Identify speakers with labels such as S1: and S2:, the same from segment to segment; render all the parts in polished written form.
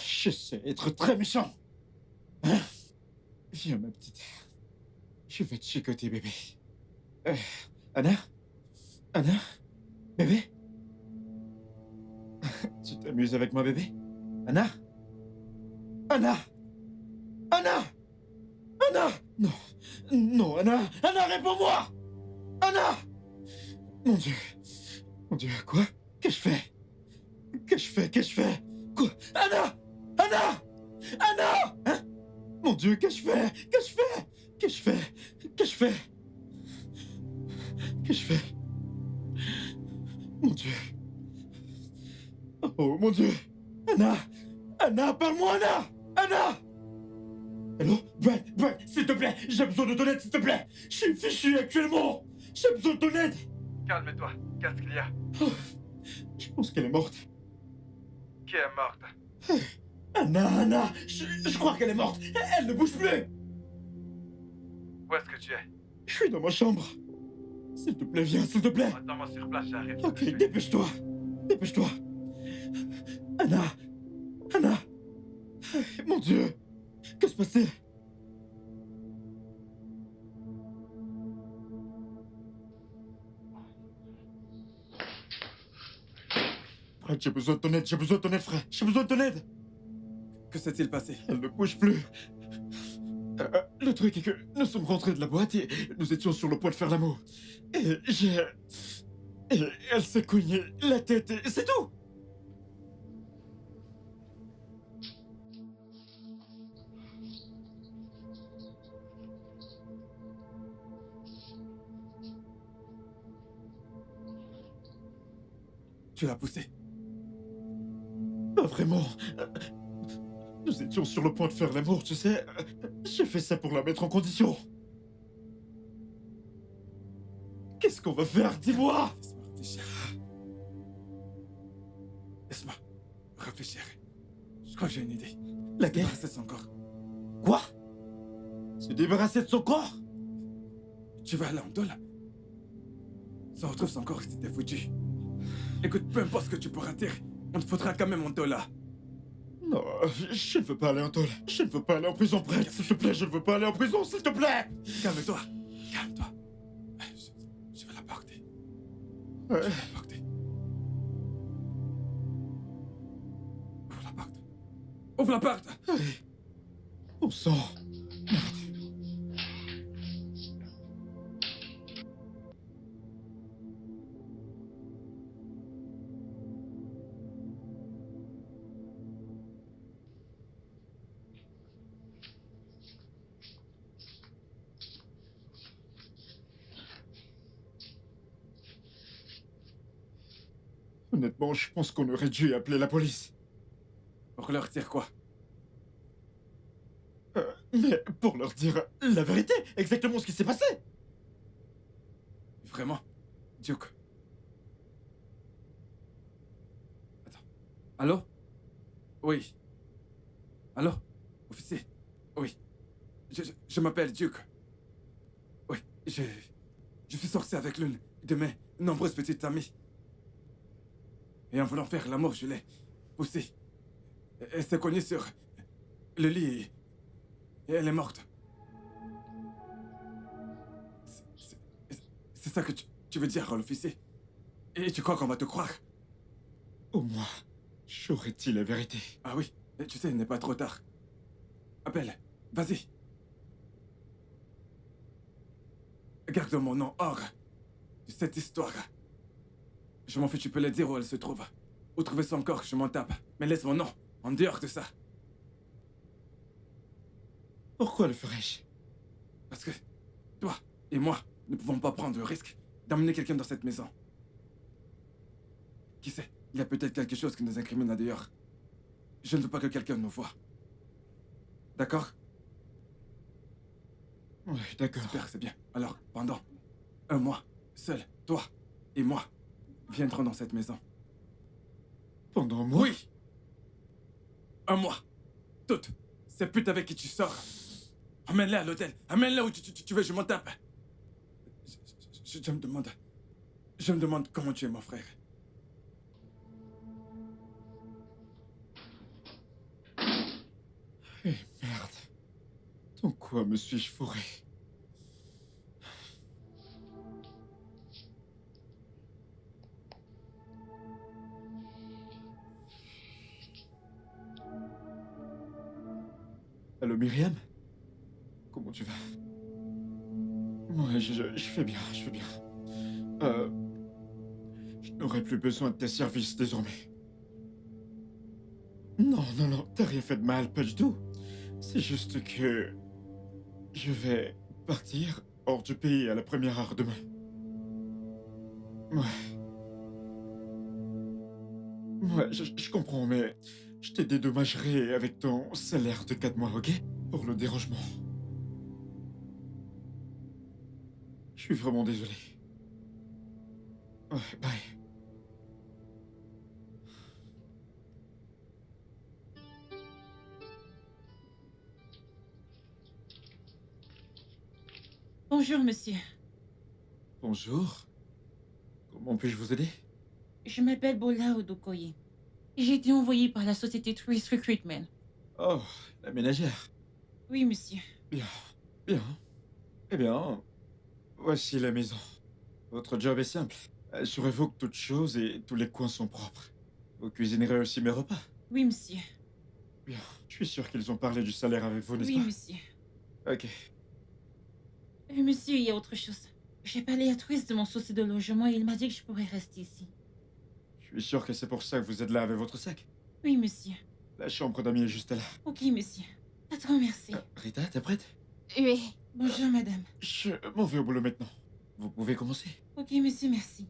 S1: Je sais être très méchant. Hein? Viens, ma petite. Je vais te chicoter, bébé. Euh, Anna? Anna? Bébé? Tu t'amuses avec moi, bébé? Anna? Anna? Anna? Anna! Non. Non, Anna! Anna, réponds-moi! Anna! Mon Dieu. Mon Dieu, quoi? Qu'est-ce que je fais? Qu'est-ce que je fais? Qu'est-ce que je fais? Quoi? Anna! Anna! Anna! Hein? Mon Dieu, qu'est-ce que je fais? Qu'est-ce que je fais? Qu'est-ce que je fais? Qu'est-ce que je fais? Qu'est-ce que je fais? Mon Dieu. Oh, mon Dieu. Anna! Anna, parle-moi, Anna! Anna! Allô? Brad, s'il te plaît, j'ai besoin de ton aide, s'il te plaît! Je suis fichu actuellement! J'ai besoin de ton aide!
S2: Calme-toi, qu'est-ce qu'il y a?
S1: Oh, je pense qu'elle est morte.
S2: Qui est morte?
S1: Anna, je crois qu'elle est morte. Elle ne bouge plus.
S2: Où est-ce que tu es?
S1: Je suis dans ma chambre. S'il te plaît, viens, s'il te plaît.
S2: Attends-moi sur place, j'arrive.
S1: Ok, dépêche-toi. Dépêche-toi. Anna. Anna. Mon Dieu. Que se passe-t-il? Frère, j'ai besoin de ton aide, frère. J'ai besoin de ton aide.
S2: Que s'est-il passé?
S1: Elle ne bouge plus. Le truc est que nous sommes rentrés de la boîte et nous étions sur le point de faire l'amour. Et elle s'est cognée la tête et c'est tout.
S2: Tu l'as poussée?
S1: Pas vraiment. Nous étions sur le point de faire l'amour, tu sais. J'ai fait ça pour la mettre en condition. Qu'est-ce qu'on va faire? Dis-moi!
S2: Laisse-moi réfléchir. Laisse-moi réfléchir. Je crois que j'ai une idée.
S1: Laquelle?
S2: Débarrasser de son corps.
S1: Quoi? Se débarrasser de son corps?
S2: Tu vas aller en tôle. Si on retrouve son corps, c'était foutu. Écoute, peu importe ce que tu pourras dire, on te foutra quand même en tôle là.
S1: Non, je ne veux pas aller en tôle. Je ne veux pas aller en prison, Brett. S'il te plaît, je ne veux pas aller en prison, s'il te plaît!
S2: Calme-toi. Calme-toi. Je vais la porter. Je
S1: Ouais.
S2: vais la porter. Ouvre la porte. Ouvre la porte!
S1: Bon sang. Honnêtement, je pense qu'on aurait dû appeler la police.
S2: Pour leur dire quoi?
S1: Mais pour leur dire la vérité, exactement ce qui s'est passé.
S2: Vraiment? Duke? Attends. Allô? Oui. Allô? Officier? Oui. Je m'appelle Duke. Oui, je suis sorti avec l'une de mes nombreuses petites amies. Et en voulant faire l'amour, je l'ai poussée. Elle s'est cognée sur le lit et elle est morte. C'est ça que tu veux dire, l'officier? Et tu crois qu'on va te croire?
S1: Au moins, j'aurais dit la vérité.
S2: Ah oui, tu sais, il n'est pas trop tard. Appelle, vas-y. Garde mon nom hors de cette histoire. Je m'en fais, tu peux le dire où elle se trouve. Où trouver son corps, je m'en tape. Mais laisse mon nom en dehors de ça.
S1: Pourquoi le ferais-je?
S2: Parce que toi et moi ne pouvons pas prendre le risque d'emmener quelqu'un dans cette maison. Qui sait, il y a peut-être quelque chose qui nous incrimine là dehors. Je ne veux pas que quelqu'un nous voie. D'accord?
S1: Oui, d'accord.
S2: Super, c'est bien. Alors, pendant un mois, seul, toi et moi viendrons dans cette maison.
S1: Pendant un mois?
S2: Oui! Un mois. Toutes ces putes avec qui tu sors. Amène-les à l'hôtel. Amène-les où tu veux, je m'en tape. Je me demande comment tu es, mon frère.
S1: Eh merde. Dans quoi me suis-je fourré? Allô Myriam? Comment tu vas? Ouais, je fais bien, je fais bien. Euh... Je n'aurai plus besoin de tes services désormais. Non, non, non, t'as rien fait de mal, pas du tout. C'est juste que... Je vais partir hors du pays à la première heure demain. Ouais. Ouais, je comprends, mais je te dédommagerai avec ton salaire de 4 mois, ok? Pour le dérangement. Je suis vraiment désolé. Ouais, bye.
S3: Bonjour, monsieur.
S1: Bonjour. Comment puis-je vous aider?
S3: Je m'appelle Bola Odokoye. J'ai été envoyée par la société Tourist Recruitment.
S1: Oh, la ménagère.
S3: Oui, monsieur.
S1: Bien, bien. Eh bien, voici la maison. Votre job est simple. Assurez-vous que toutes choses et tous les coins sont propres. Vous cuisinerez aussi mes repas.
S3: Oui, monsieur.
S1: Bien. Je suis sûr qu'ils ont parlé du salaire avec vous, n'est-ce
S3: Oui,
S1: pas?
S3: monsieur.
S1: Ok.
S3: Monsieur, il y a autre chose. J'ai parlé à Tourist de mon souci de logement et il m'a dit que je pourrais rester ici.
S1: Je suis sûr que c'est pour ça que vous êtes là avec votre sac.
S3: Oui, monsieur.
S1: La chambre d'amis est juste là.
S3: Ok, monsieur. Un grand merci.
S1: Rita, t'es prête?
S3: Oui. Bonjour, madame.
S1: Je m'en vais au boulot maintenant. Vous pouvez commencer.
S3: Ok, monsieur, merci.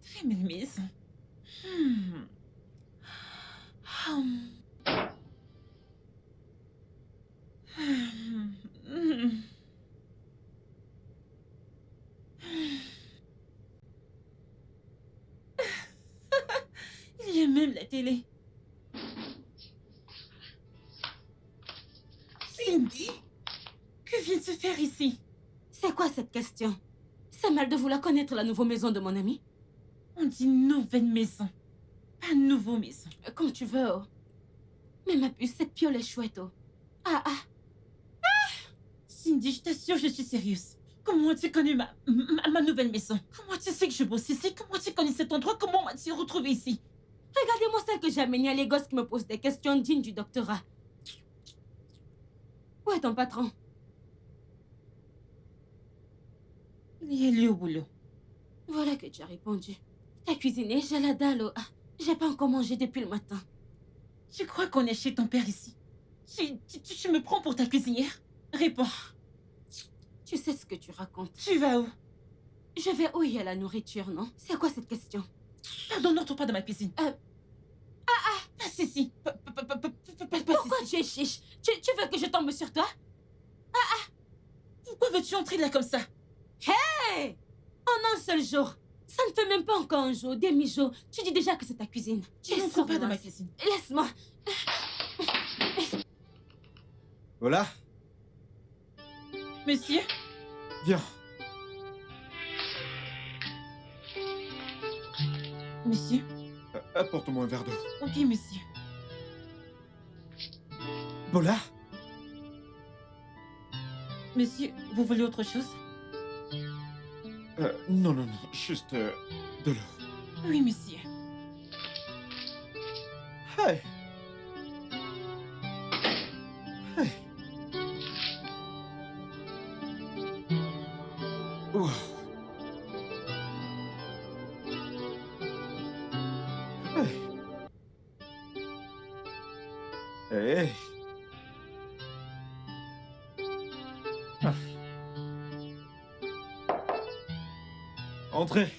S3: Très belle maison. Hmm. Hum. Hmm. Il y a même la télé. Cindy, que vient de se faire ici?
S4: C'est quoi cette question? C'est mal de vouloir connaître la nouvelle maison de mon ami.
S3: On dit nouvelle maison, pas nouveau maison.
S4: Comme tu veux, oh. Mais ma puce, cette piole est chouette, oh. Ah, ah.
S3: Cindy, je t'assure, je suis sérieuse. Comment as-tu connu ma nouvelle maison? Comment tu sais que je bosse ici? Comment tu connais cet endroit? Comment m'as-tu retrouvé ici?
S4: Regardez-moi celle que j'ai amenée à les gosses qui me posent des questions dignes du doctorat. Où est ton patron?
S3: Il est allé au boulot.
S4: Voilà que tu as répondu. T'as cuisiné, j'ai la dalle, oh. Ah, j'ai pas encore mangé depuis le matin.
S3: Tu crois qu'on est chez ton père ici? Tu me prends pour ta cuisinière? Réponds.
S4: Tu sais ce que tu racontes.
S3: Tu vas où?
S4: Je vais où il y a la nourriture, non? C'est quoi cette question?
S3: Pardon, n'entre pas dans ma cuisine. Passe ici. Passe
S4: Pourquoi
S3: ici.
S4: tu es chiche? Tu veux que je tombe sur toi?
S3: Pourquoi veux-tu entrer là comme ça?
S4: Hey! En un seul jour. Ça ne fait même pas encore un jour, demi-jour. Tu dis déjà que c'est ta cuisine. Tu es
S3: N'entre pas dans ma
S4: sournoise.
S3: cuisine.
S4: Laisse-moi.
S1: Voilà.
S3: Monsieur?
S1: Viens.
S3: Monsieur?
S1: Apporte-moi un verre d'eau.
S3: Ok, monsieur.
S1: Bola?
S3: Monsieur, vous voulez autre chose?
S1: Non, non, non. Juste de l'eau.
S3: Oui, monsieur.
S1: Hey. Hey. Wow. Hey. Hey. Ah. Entrez.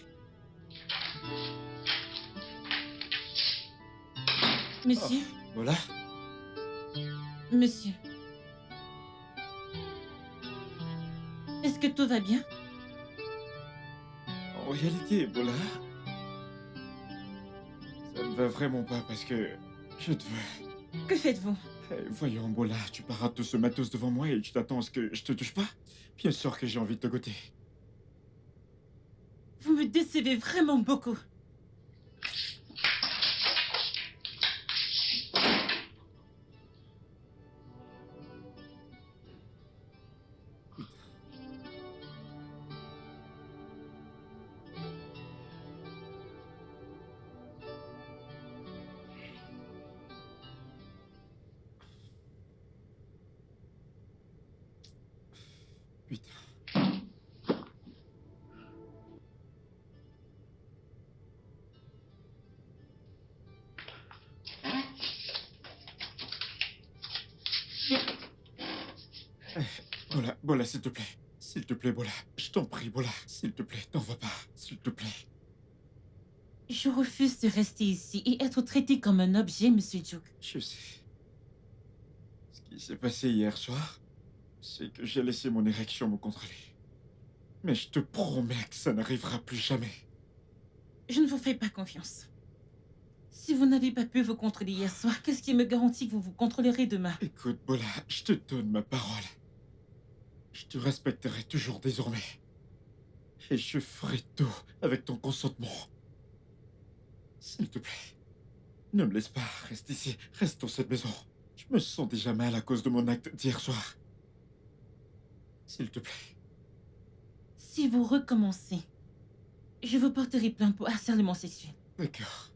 S3: Monsieur,
S1: Voilà.
S3: monsieur. Est-ce que tout va bien?
S1: En réalité, Bola, ça ne va vraiment pas parce que je te veux.
S3: Que faites-vous?
S1: Voyons, Bola, tu parades de ce matos devant moi et tu t'attends à ce que je te touche pas? Bien sûr que j'ai envie de te goûter.
S3: Vous me décevez vraiment beaucoup.
S1: Putain. Bola, s'il te plaît. S'il te plaît, Bola. Je t'en prie, Bola. S'il te plaît, t'en vas pas. S'il te plaît.
S3: Je refuse de rester ici et être traité comme un objet, monsieur Duke.
S1: Je sais. Ce qui s'est passé hier soir, c'est que j'ai laissé mon érection me contrôler. Mais je te promets que ça n'arrivera plus jamais.
S3: Je ne vous fais pas confiance. Si vous n'avez pas pu vous contrôler hier soir, qu'est-ce qui me garantit que vous vous contrôlerez demain?
S1: Écoute, Bola, je te donne ma parole. Je te respecterai toujours désormais. Et je ferai tout avec ton consentement. S'il te plaît, ne me laisse pas, reste ici, reste dans cette maison. Je me sens déjà mal à cause de mon acte d'hier soir. S'il te plaît.
S3: Si vous recommencez, je vous porterai plainte pour harcèlement sexuel.
S1: D'accord.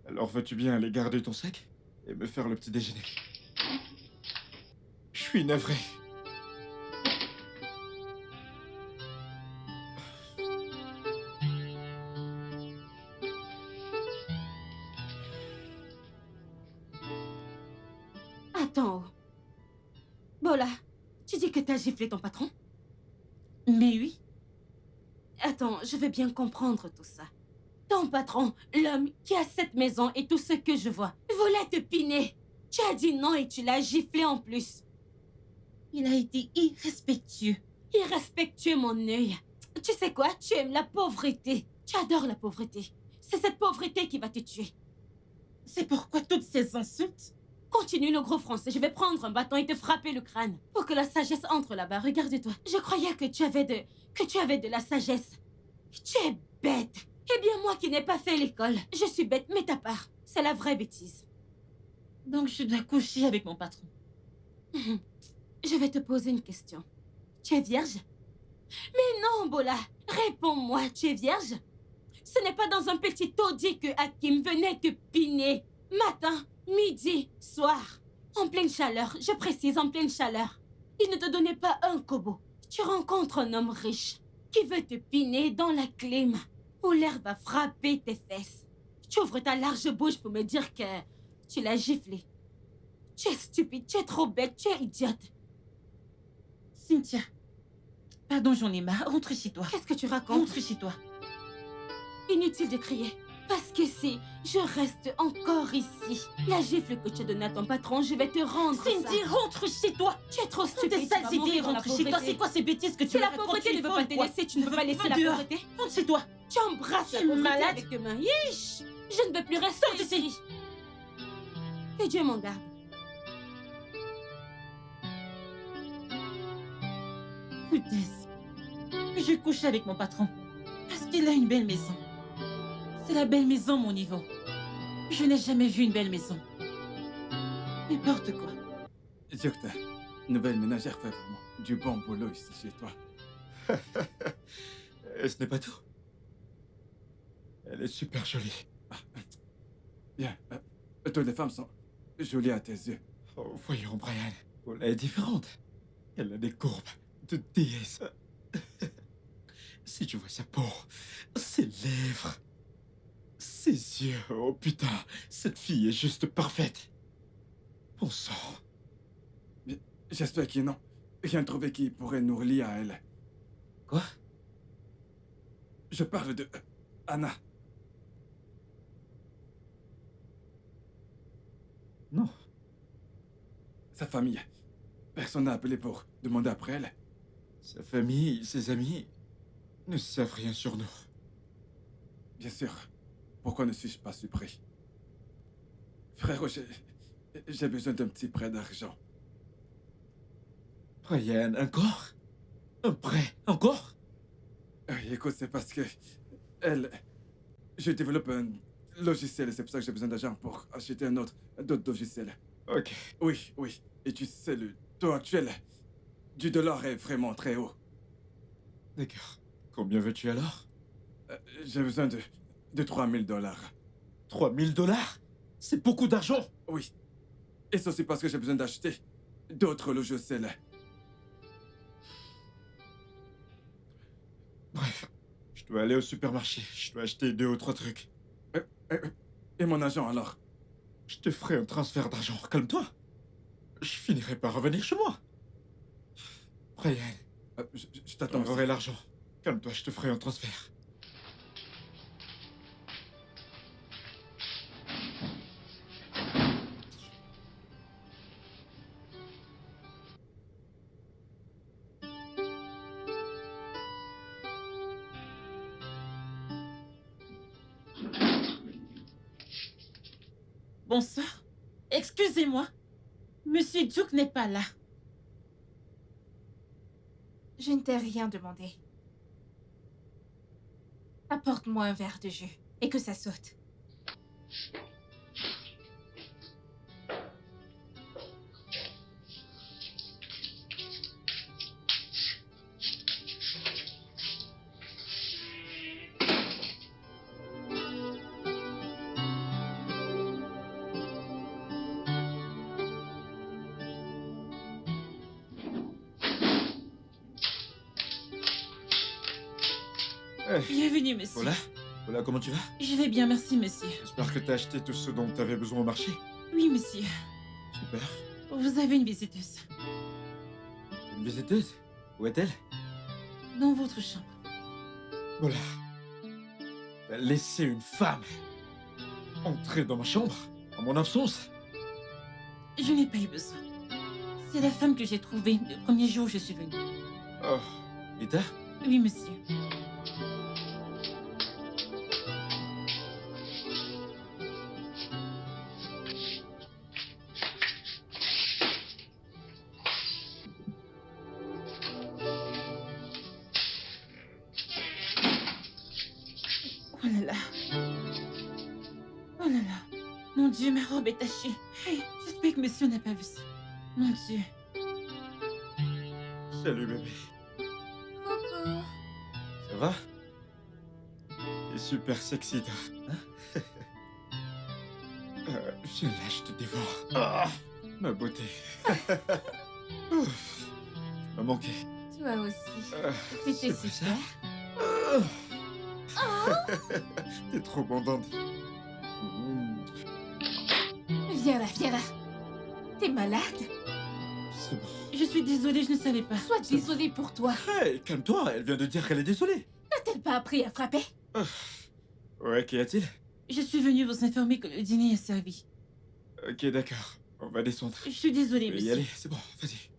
S1: Alors veux-tu bien aller garder ton sac et me faire le petit déjeuner? Je suis navré.
S4: Attends. Bola, tu dis que t'as giflé ton patron?
S3: Mais oui,
S4: Attends, je veux bien comprendre tout ça. Ton patron, l'homme qui a cette maison et tout ce que je vois, voulait te piner. Tu as dit non et tu l'as giflé en plus.
S3: il a été irrespectueux.
S4: Irrespectueux, mon œil. Tu sais quoi? Tu aimes la pauvreté. Tu adores la pauvreté. C'est cette pauvreté qui va te tuer.
S3: C'est pourquoi toutes ces insultes?
S4: Continue le gros français. Je vais prendre un bâton et te frapper le crâne. Pour que la sagesse entre là-bas. Regarde-toi. Je croyais que tu avais de la sagesse. Tu es bête. Eh bien, moi qui n'ai pas fait l'école, je suis bête, mais ta part, c'est la vraie bêtise.
S3: Donc je dois coucher avec mon patron.
S4: Je vais te poser une question. Tu es vierge? Mais non, Bola. Réponds-moi, tu es vierge? Ce n'est pas dans un petit taudis que Hakim venait te piner. Matin, midi, soir. En pleine chaleur, je précise en pleine chaleur. Il ne te donnait pas un kobo. Tu rencontres un homme riche qui veut te piner dans la clim, où l'air va frapper tes fesses. Tu ouvres ta large bouche pour me dire que tu l'as giflé. Tu es stupide, tu es trop bête, tu es idiote.
S3: Cynthia, pardon, j'en ai marre. Rentre chez toi.
S4: Qu'est-ce que tu racontes?
S3: Rentre chez toi.
S4: Inutile de crier. Parce que si je reste encore ici, la gifle que tu as donnée à ton patron, je vais te rendre
S3: Cindy,
S4: ça.
S3: rentre chez toi.
S4: Tu es trop
S3: Toutes
S4: stupide.
S3: tes
S4: tu
S3: sales
S4: vas
S3: idées,
S4: mourir dans la
S3: rentre chez toi.
S4: pauvreté.
S3: C'est quoi ces bêtises que tu
S4: Si la
S3: me racontes?
S4: pauvreté
S3: Tu
S4: ne
S3: es
S4: veut
S3: folle,
S4: pas te
S3: quoi.
S4: laisser, tu ne peux pas laisser la
S3: Dehors.
S4: pauvreté.
S3: Rentre chez toi.
S4: Tu embrasses la
S3: Tu es
S4: pauvreté
S3: malade.
S4: avec tes mains. Yish! Je ne veux plus rester
S3: Sors d'ici.
S4: ici. Que Dieu m'en garde.
S3: Foutaise. Je couche avec mon patron. Parce qu'il a une belle maison. C'est la belle maison, mon niveau. Je n'ai jamais vu une belle maison. N'importe quoi.
S2: Duke, ta nouvelle ménagère fait vraiment du bon boulot ici chez toi.
S1: Et ce n'est pas tout. Elle est super jolie.
S2: Bien, toutes les femmes sont jolies à tes yeux.
S1: Oh, voyons, Brian. Paula est différente. Elle a des courbes de déesse. Si tu vois sa peau, ses lèvres, ses yeux, oh putain, cette fille est juste parfaite. Bon sang.
S2: J'espère qu'il non. Rien trouvé qui pourrait nous relier à elle.
S1: Quoi?
S2: Je parle de Anna.
S1: Non.
S2: Sa famille. Personne n'a appelé pour demander après elle.
S1: Sa famille, ses amis ne savent rien sur nous.
S2: Bien sûr. Pourquoi ne suis-je pas surpris? Frère, j'ai besoin d'un petit prêt d'argent.
S1: Brian, encore? Un prêt, encore?
S2: Écoute, c'est parce que... Je développe un logiciel et c'est pour ça que j'ai besoin d'argent pour acheter d'autres logiciels.
S1: Ok.
S2: Oui, oui. Et tu sais, le taux actuel du dollar est vraiment très haut.
S1: D'accord. Combien veux-tu alors?
S2: J'ai besoin de 3000 dollars.
S1: 3000 dollars? C'est beaucoup d'argent!
S2: Oui. Et ça, c'est parce que j'ai besoin d'acheter d'autres logiciels.
S1: Bref, je dois aller au supermarché. Je dois acheter 2 ou 3 trucs.
S2: Et mon agent, alors?
S1: Je te ferai un transfert d'argent. Calme-toi. Je finirai par revenir chez moi. Brian,
S2: Je t'attends.
S1: j'aurai l'argent. Calme-toi, je te ferai un transfert.
S3: Bonsoir. Excusez-moi. Monsieur Duke n'est pas là.
S4: Je ne t'ai rien demandé. Apporte-moi un verre de jus et que ça saute.
S3: Bienvenue, monsieur.
S1: Voilà. Voilà, comment tu vas?
S3: Je vais bien, merci, monsieur.
S1: J'espère que t'as acheté tout ce dont t'avais besoin au marché.
S3: Oui, monsieur.
S1: Super.
S3: Vous avez une visiteuse.
S1: Une visiteuse? Où est-elle?
S3: Dans votre chambre.
S1: Voilà. T'as laissé une femme entrer dans ma chambre, en mon absence.
S3: Je n'ai pas eu besoin. C'est la femme que j'ai trouvée le premier jour où je suis venue.
S1: Oh, Rita?
S3: Oui, monsieur. Oh là là. Oh là là. Mon Dieu, ma robe est tachée. Hey, j'espère que monsieur n'a pas vu ça. Mon Dieu.
S1: Salut, bébé.
S4: Coucou.
S1: Ça va? T'es super sexy, toi. Hein? Viens là, je te dévore. Ah, ma beauté. Ouf, tu m'as manqué.
S4: Toi aussi.
S1: c'est
S4: C'était
S1: pas
S4: super.
S1: T'es trop bandante.
S4: Viens là, viens là. T'es malade?
S1: C'est bon.
S3: Je suis désolée, je ne savais pas.
S4: Sois désolée pour toi.
S1: Hey, calme-toi, elle vient de dire qu'elle est désolée.
S4: N'a-t-elle pas appris à frapper?
S1: Ouais, qu'y a-t-il?
S3: Je suis venue vous informer que le dîner est servi.
S1: Ok, d'accord. On va descendre.
S3: Je suis désolée,
S1: Je vais y
S3: monsieur.
S1: aller, c'est bon, vas-y.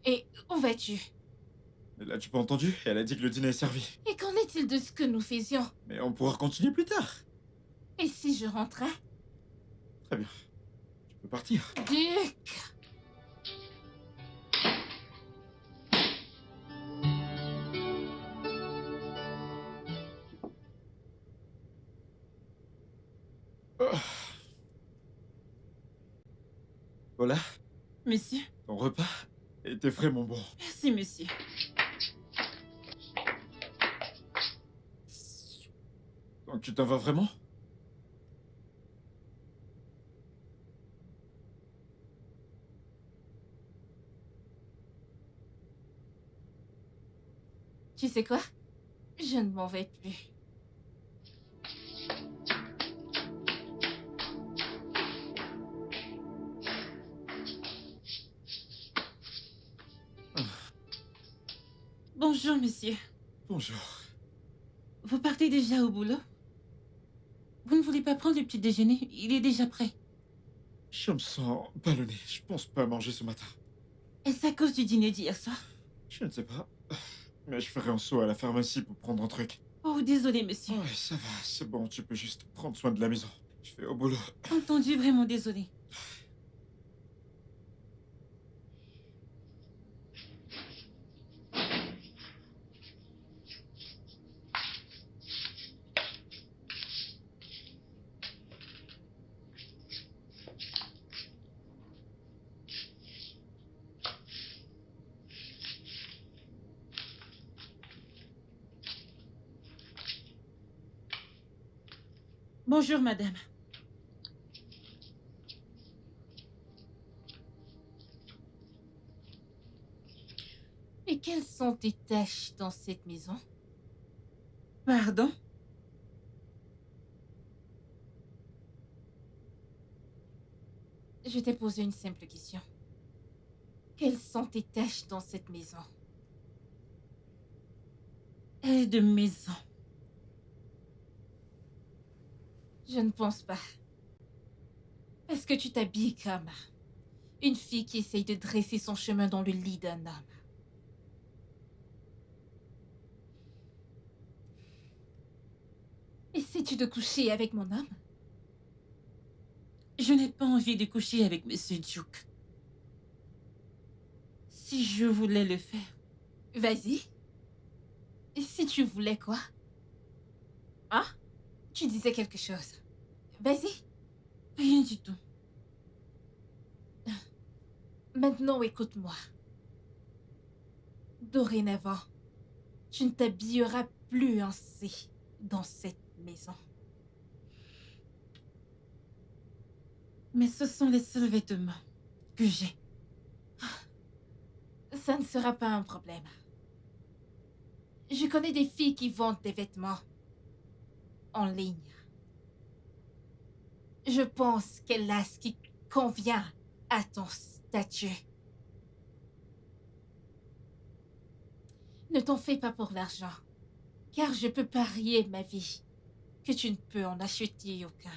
S4: Et où vas-tu?
S1: Elle a-tu pas entendu? Elle a dit que le dîner est servi.
S4: Et qu'en est-il de ce que nous faisions?
S1: Mais on pourra continuer plus tard.
S4: Et si je rentrais?
S1: Très bien. Tu peux partir.
S4: Duc!
S1: Voilà,
S3: Monsieur.
S1: ton repas était vraiment bon.
S3: Merci, monsieur.
S1: Donc tu t'en vas vraiment?
S4: Tu sais quoi? Je ne m'en vais plus.
S3: Bonjour, monsieur.
S1: Bonjour.
S3: Vous partez déjà au boulot? Vous ne voulez pas prendre le petit déjeuner? Il est déjà prêt.
S1: Je me sens ballonné. Je pense pas manger ce matin.
S3: Est-ce à cause du dîner d'hier soir?
S1: Je ne sais pas. Mais je ferai un saut à la pharmacie pour prendre un truc.
S3: Oh, désolé, monsieur.
S1: Ouais, ça va, c'est bon, tu peux juste prendre soin de la maison. Je fais au boulot.
S3: Entendu, vraiment désolé. Bonjour, madame.
S4: Et quelles sont tes tâches dans cette maison?
S3: Pardon?
S4: Je t'ai posé une simple question. Quelles sont tes tâches dans cette maison?
S3: Aide maison.
S4: Je ne pense pas. Parce que tu t'habilles comme une fille qui essaye de dresser son chemin dans le lit d'un homme. Essaies-tu de coucher avec mon homme?
S3: Je n'ai pas envie de coucher avec Monsieur Duke. Si je voulais le faire,
S4: Vas-y. Et si tu voulais quoi? Hein? Tu disais quelque chose. Vas-y.
S3: rien du tout.
S4: Maintenant, écoute-moi. Dorénavant, tu ne t'habilleras plus ainsi dans cette maison.
S3: Mais ce sont les seuls vêtements que j'ai.
S4: Ça ne sera pas un problème. Je connais des filles qui vendent des vêtements en ligne. Je pense qu'elle a ce qui convient à ton statut. Ne t'en fais pas pour l'argent, car je peux parier ma vie que tu ne peux en acheter aucun.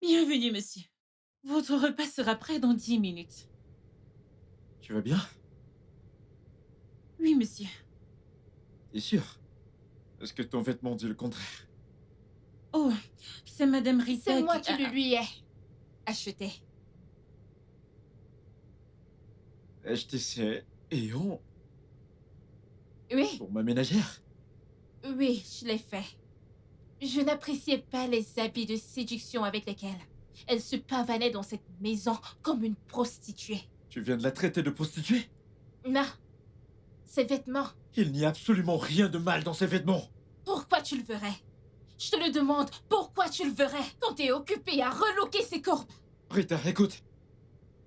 S3: Bienvenue, monsieur. Votre repas sera prêt dans 10 minutes.
S1: Tu vas bien?
S3: Oui, monsieur.
S1: T'es sûr? Est-ce que ton vêtement dit le contraire?
S3: Oh, c'est Madame Rita
S4: C'est moi
S3: qui...
S4: qui le lui ai acheté.
S1: Acheter ces éons
S4: Oui,
S1: pour ma ménagère?
S4: oui, je l'ai fait. Je n'appréciais pas les habits de séduction avec lesquels elle se pavanait dans cette maison comme une prostituée.
S1: Tu viens de la traiter de prostituée?
S4: Non, ses vêtements,
S1: Il n'y a absolument rien de mal dans ces vêtements.
S4: pourquoi tu le verrais? Je te le demande, pourquoi tu le verrais quand t'es occupé à relooker ses courbes?
S1: Rita, écoute.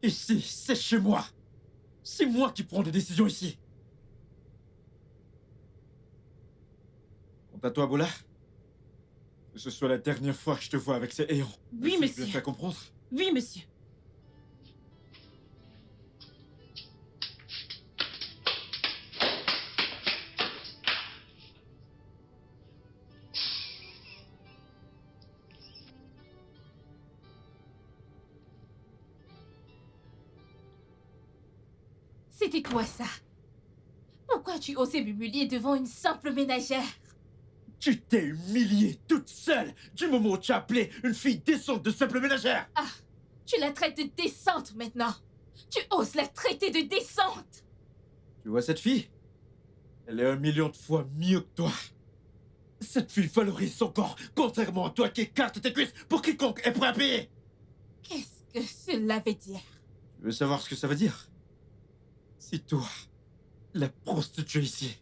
S1: Ici, c'est chez moi. C'est moi qui prends des décisions ici. Quant à toi, Bola, que ce soit la dernière fois que je te vois avec ces ayants.
S3: Oui,
S1: Est-ce que je
S3: monsieur.
S1: bien fait comprendre?
S3: Oui, monsieur.
S4: C'était quoi ça? Pourquoi tu osais m'humilier devant une simple ménagère?
S1: Tu t'es humiliée toute seule du moment où tu as appelé une fille décente de simple ménagère.
S4: Ah, tu la traites de décente maintenant. Tu oses la traiter de décente.
S1: Tu vois cette fille? Elle est 1 million de fois mieux que toi. Cette fille valorise son corps, contrairement à toi qui écarte tes cuisses pour quiconque est prêt à payer.
S4: Qu'est-ce que cela veut dire?
S1: Tu veux savoir ce que ça veut dire? Si toi, la prostituée ici,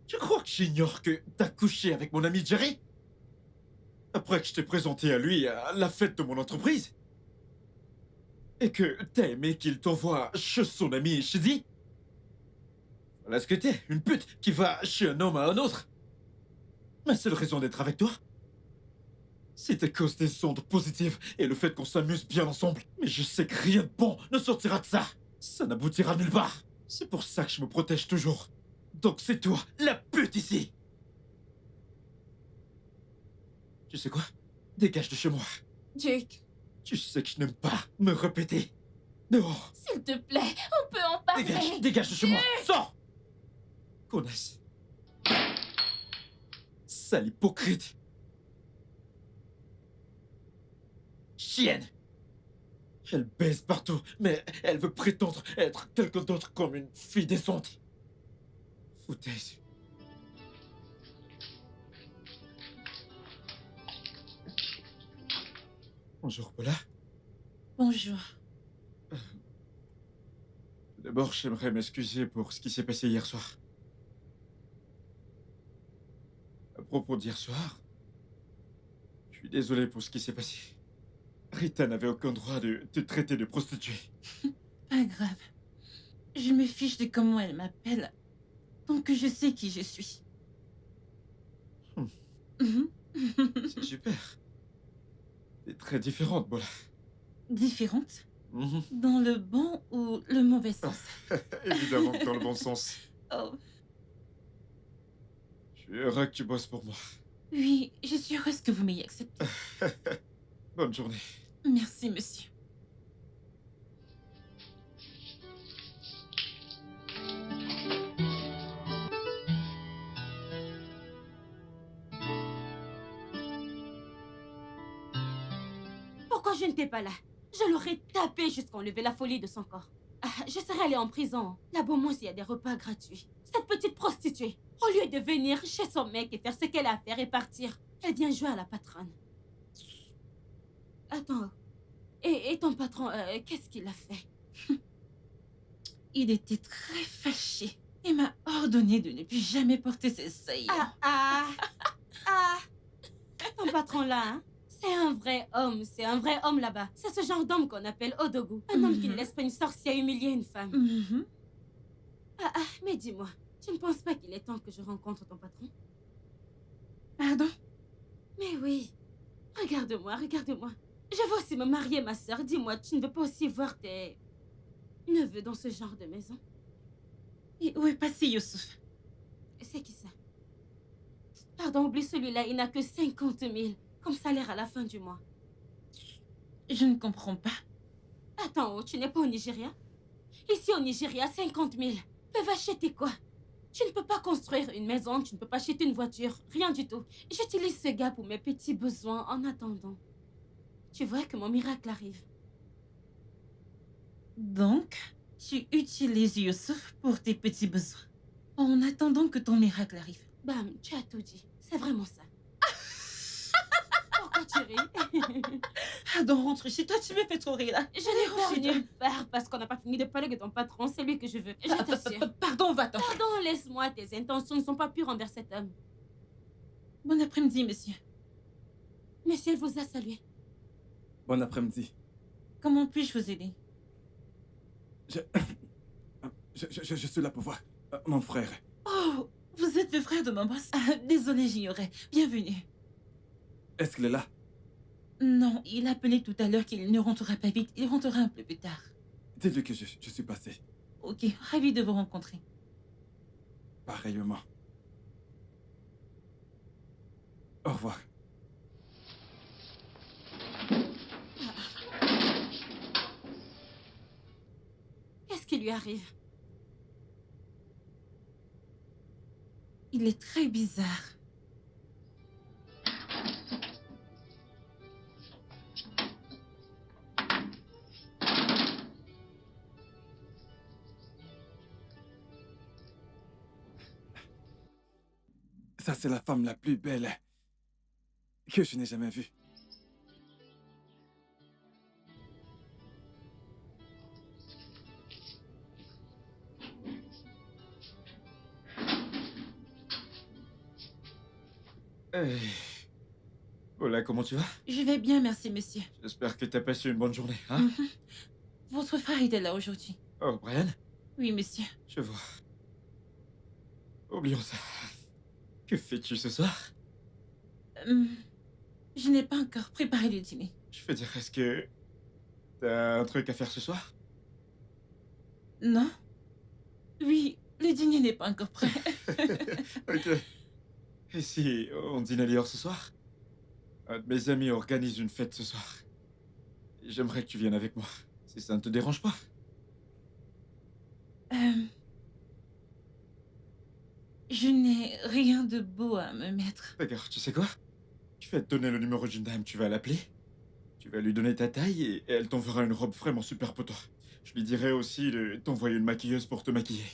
S1: tu crois que j'ignore que t'as couché avec mon ami Jerry? Après que je t'ai présenté à lui à la fête de mon entreprise? et que t'as aimé qu'il t'envoie chez son ami Shizzy. Voilà ce que t'es, une pute qui va chez un homme à un autre. Ma seule raison d'être avec toi, c'est à cause des ondes positives et le fait qu'on s'amuse bien ensemble. Mais je sais que rien de bon ne sortira de ça. Ça n'aboutira nulle part. C'est pour ça que je me protège toujours. Donc c'est toi, la pute ici. Tu sais quoi? Dégage de chez moi.
S4: Duke,
S1: Tu sais que je n'aime pas me répéter. Dehors.
S4: s'il te plaît, on peut en parler.
S1: Dégage de chez moi. Sors. Connasse. Sale hypocrite. Chienne. Elle baise partout, mais elle veut prétendre être quelqu'un d'autre comme une fille décente. Foutaise. Bonjour, Paula.
S3: Bonjour.
S1: D'abord, j'aimerais m'excuser pour ce qui s'est passé hier soir. À propos d'hier soir, je suis désolé pour ce qui s'est passé. Rita n'avait aucun droit de te traiter de prostituée.
S3: Pas grave. Je me fiche de comment elle m'appelle, tant que je sais qui je suis. Mhm.
S1: C'est super. T'es très différente, Paula.
S3: Différente?
S1: Mhm.
S3: Dans le bon ou le mauvais sens?
S1: Évidemment que dans le bon sens.
S3: Oh,
S1: Je suis heureux que tu bosses pour moi.
S3: oui, je suis heureuse que vous m'ayez accepté.
S1: Bonne journée.
S3: Merci, monsieur.
S4: Pourquoi je ne t'ai pas là? Je l'aurais tapé jusqu'à enlever la folie de son corps. Ah, je serais allée en prison. Là-bas, moi, s'il y a des repas gratuits. Cette petite prostituée, au lieu de venir chez son mec et faire ce qu'elle a à faire et partir, elle vient jouer à la patronne. Attends. Et ton patron, qu'est-ce qu'il a fait?
S3: Il était très fâché et m'a ordonné de ne plus jamais porter ses saillants.
S4: Ah. Ton patron là, hein? C'est un vrai homme là-bas. C'est ce genre d'homme qu'on appelle Odogu. Un homme qui ne laisse pas une sorcière humilier une femme.
S3: Mhm.
S4: Mais dis-moi, tu ne penses pas qu'il est temps que je rencontre ton patron?
S3: Pardon?
S4: Mais oui. Regarde-moi. Je veux aussi me marier, ma sœur. Dis-moi, tu ne veux pas aussi voir tes neveux dans ce genre de maison?
S3: Et où est passé Youssouf?
S4: C'est qui ça? Pardon, oublie celui-là, il n'a que 50 000 comme salaire à la fin du mois.
S3: Je ne comprends pas.
S4: Attends, tu n'es pas au Nigeria? Ici au Nigeria, 50 000 peuvent acheter quoi? Tu ne peux pas construire une maison, tu ne peux pas acheter une voiture, rien du tout. J'utilise ce gars pour mes petits besoins en attendant. Tu vois que mon miracle arrive.
S3: Donc, tu utilises Youssouf pour tes petits besoins, en attendant que ton miracle arrive.
S4: Bam, tu as tout dit. C'est vraiment ça. Pourquoi tu ris?
S3: Pardon, rentre chez toi, tu me fais trop rire là.
S4: Je n'ai pas nulle part parce qu'on n'a pas fini de parler de ton patron, c'est lui que je veux. Je t'assure.
S3: Pardon, va-t'en.
S4: Pardon, laisse-moi, tes intentions ne sont pas pures envers cet homme.
S3: Bon après-midi, monsieur.
S4: Monsieur vous a salué.
S2: Bon après-midi.
S3: Comment puis-je vous aider?
S2: Je suis là pour voir mon frère.
S3: Oh, vous êtes le frère de mon boss? Ah, désolé, j'ignorais. Bienvenue.
S2: Est-ce qu'il est là?
S3: Non, il a appelé tout à l'heure qu'il ne rentrera pas vite. Il rentrera un peu plus tard.
S2: Dis-lui que je suis passé.
S3: Ok, ravi de vous rencontrer.
S2: Pareillement. Au revoir.
S4: Qu'est-ce qui lui arrive?
S3: Il est très bizarre.
S2: Ça, c'est la femme la plus belle que je n'ai jamais vue.
S1: Hey. Paula, comment tu vas?
S3: Je vais bien, merci, monsieur.
S1: J'espère que t'as passé une bonne journée, hein?
S3: Votre frère était là aujourd'hui.
S1: Oh, Brian?
S3: Oui, monsieur.
S1: Je vois. Oublions ça. Que fais-tu ce soir?
S3: Hum, je n'ai pas encore préparé le dîner.
S1: Je veux dire, est-ce que... T'as un truc à faire ce soir?
S3: Non? Oui, le dîner n'est pas encore prêt.
S1: Ok. Et si on dîne ailleurs ce soir? Un de mes amis organise une fête ce soir. Et j'aimerais que tu viennes avec moi, si ça ne te dérange pas.
S3: Euh, je n'ai rien de beau à me mettre.
S1: D'accord, tu sais quoi? Je vais te donner le numéro d'une dame, tu vas l'appeler. Tu vas lui donner ta taille et elle t'enverra une robe vraiment super pour toi. Je lui dirai aussi de t'envoyer une maquilleuse pour te maquiller.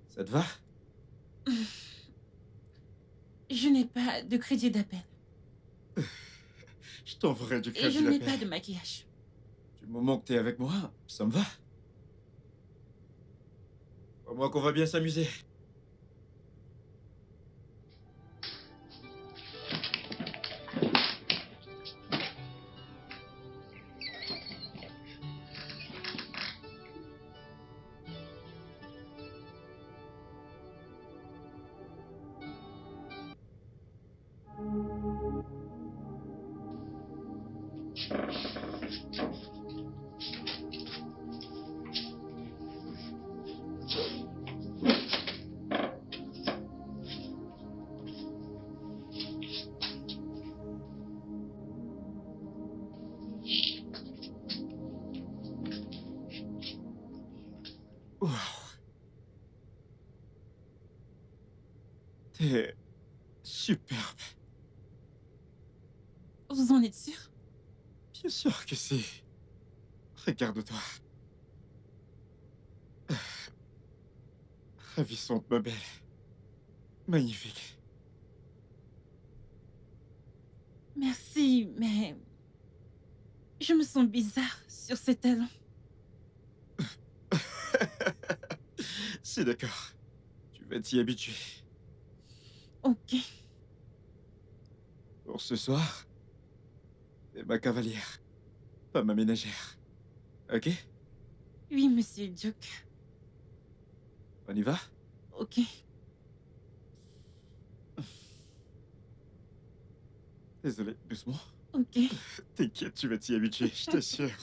S1: Ça te va?
S3: Je n'ai pas de crédit d'appel.
S1: Je t'enverrai du
S3: Et
S1: crédit
S3: je n'ai
S1: d'appel.
S3: pas de maquillage.
S1: Du moment que t'es avec moi, ça me va. Crois-moi qu'on va bien s'amuser. Waouh. T'es superbe.
S3: Vous en êtes sûr?
S1: Bien sûr que si. Regarde-toi. Ravissante, ma belle. Magnifique.
S3: Merci, mais... Je me sens bizarre sur ces talons.
S1: C'est d'accord. Tu vas t'y habituer.
S3: Ok.
S1: Pour ce soir, t'es ma cavalière, pas ma ménagère. Ok?
S3: Oui, monsieur Duke.
S1: On y va?
S3: Ok.
S1: Désolé, doucement.
S3: Ok.
S1: T'inquiète, tu vas t'y habituer, je t'assure.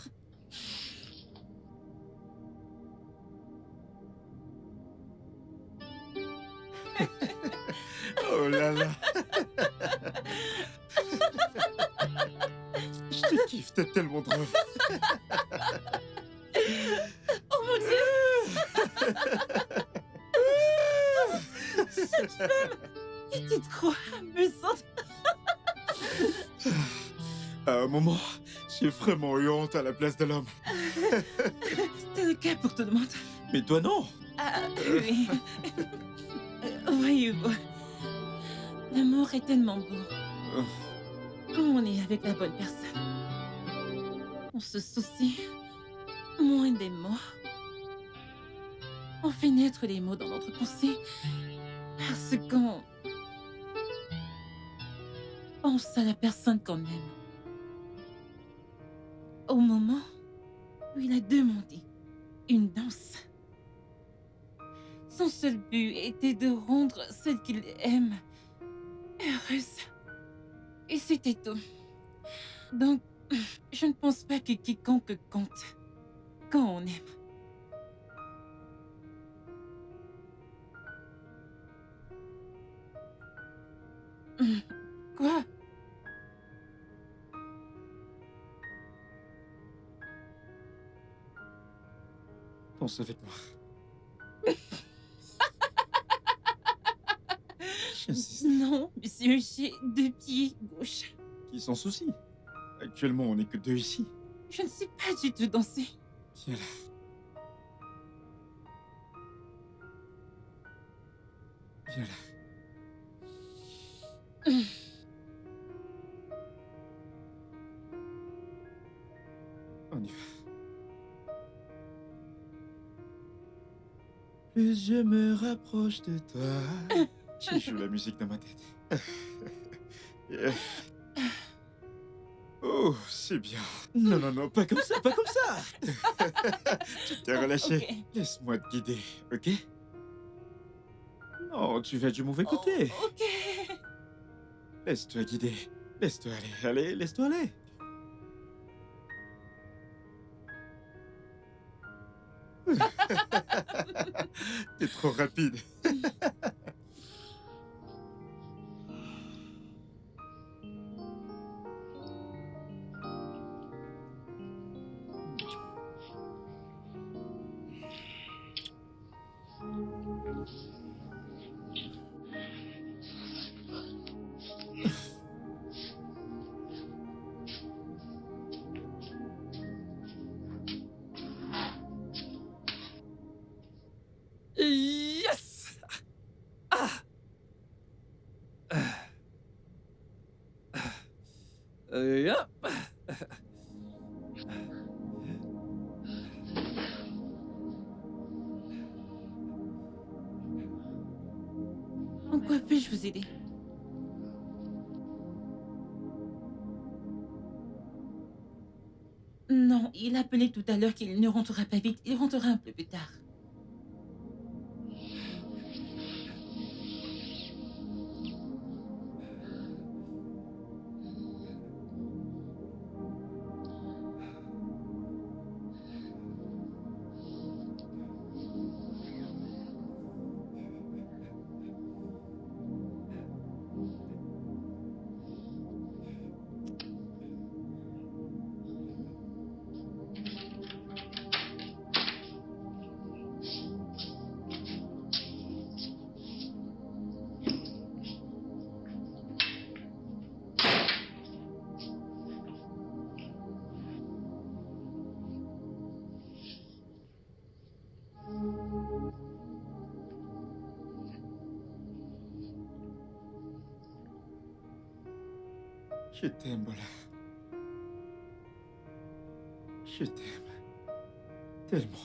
S1: Oh là là. Je te kiffe, t'es tellement drôle.
S3: Oh mon Dieu! Cette femme était trop amusante.
S1: À un moment, j'ai vraiment eu honte à la place de l'homme.
S3: C'était le cas pour tout le monde.
S1: Mais toi non.
S3: Ah, oui. Voyez-vous, l'amour est tellement beau quand on est avec la bonne personne. On se soucie moins des mots. On fait naître les mots dans notre pensée parce qu'on pense à la personne qu'on aime. Au moment où il a demandé une danse, son seul but était de rendre celle qu'il aime heureuse. Et c'était tout. Donc, je ne pense pas que quiconque compte quand on aime. Quoi?
S1: Danse avec moi. J'insiste.
S3: Non, monsieur, j'ai 2 pieds gauche.
S1: Qui s'en soucie? Actuellement, on n'est que 2 ici.
S3: Je ne sais pas du tout danser.
S1: Viens là. Viens là. On y va. Plus je me rapproche de toi. Je joue la musique dans ma tête. Yeah. Oh. Oh, c'est bien. Non, non, non, pas comme ça, pas comme ça. Tu t'es relâché.
S3: Ok.
S1: Laisse-moi te guider, ok? Non, tu vas du mauvais côté.
S3: Oh, ok.
S1: Laisse-toi guider. Laisse-toi aller. Allez, laisse-toi aller. T'es trop rapide.
S2: Yes! Ah! Hop.
S3: En quoi puis-je vous aider? Non, il a appelé tout à l'heure qu'il ne rentrera pas vite. Il rentrera un peu plus tard.
S1: Je t'aime, Bola. Je t'aime. Tellement.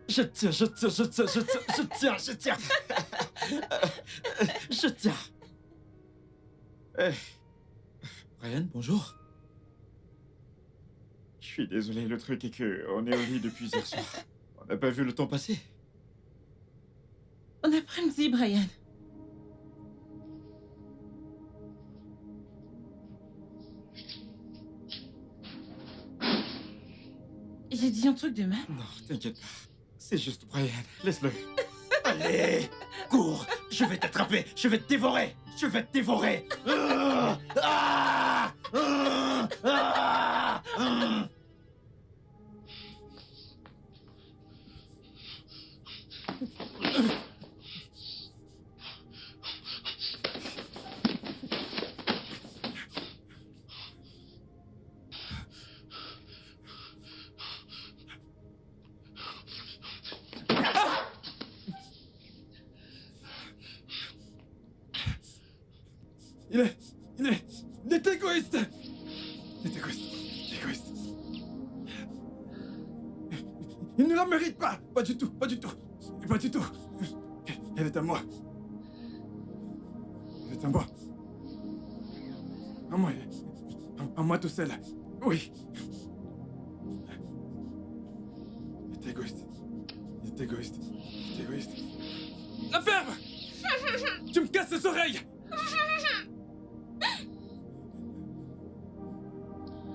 S1: Je tiens, je tiens, je tiens, je tiens, je tiens, je tiens. Je tiens. Brian, bonjour. Je suis désolé, le truc est que on est au lit depuis hier soir. On n'a pas vu le temps passer.
S3: Bon après-midi, Brian. J'ai dit un truc de mal.
S1: Non, t'inquiète pas. C'est juste Brian. Laisse-le. Allez, cours. Je vais t'attraper. Je vais te dévorer. Je vais te dévorer.
S2: Il est égoïste! Il est égoïste. Il est égoïste. Il ne la mérite pas! Pas du tout, pas du tout. Pas du tout. Elle est à moi. Elle est à moi. À moi. À moi tout seul. Oui. Il est égoïste. Il est égoïste. Il est égoïste. La ferme! Tu me casses les oreilles!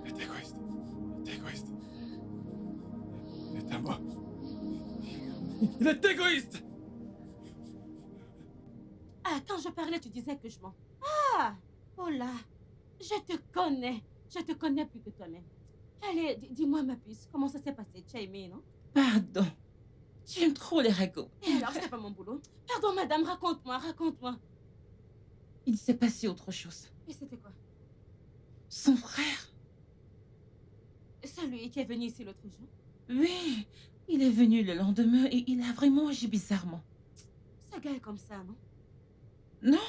S2: Il est égoïste. Il est égoïste. Il est à moi. Il est égoïste!
S4: Ah, quand je parlais, tu disais que je mens. Ah, oh là, je te connais. Je te connais plus que toi-même. Allez, dis-moi, ma puce, comment ça s'est passé? Tu as aimé, non?
S3: Pardon. Tu aimes trop les ragots.
S4: Et alors, c'est pas mon boulot. Pardon, madame, raconte-moi, raconte-moi.
S3: Il s'est passé autre chose.
S4: Et c'était quoi?
S3: Son frère.
S4: Ça C'est lui qui est venu ici l'autre jour.
S3: Oui, il est venu le lendemain et il a vraiment agi bizarrement.
S4: Ce gars est comme ça, non?
S3: Non,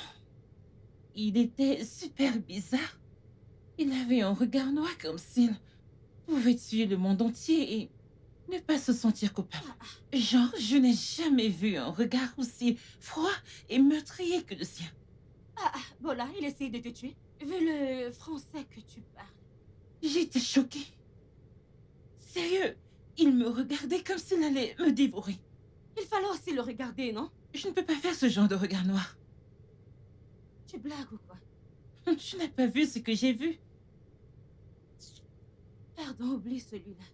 S3: il était super bizarre. Il avait un regard noir comme s'il pouvait tuer le monde entier et ne pas se sentir coupable. Genre, je n'ai jamais vu un regard aussi froid et meurtrier que le sien.
S4: Bola, il essaye de te tuer. Vu le français que tu parles.
S3: J'étais choquée. Sérieux, il me regardait comme s'il allait me dévorer.
S4: Il fallait aussi le regarder, non?
S3: Je ne peux pas faire ce genre de regard noir.
S4: Tu blagues ou quoi?
S3: Tu n'as pas vu ce que j'ai vu.
S4: Pardon, oublie celui-là.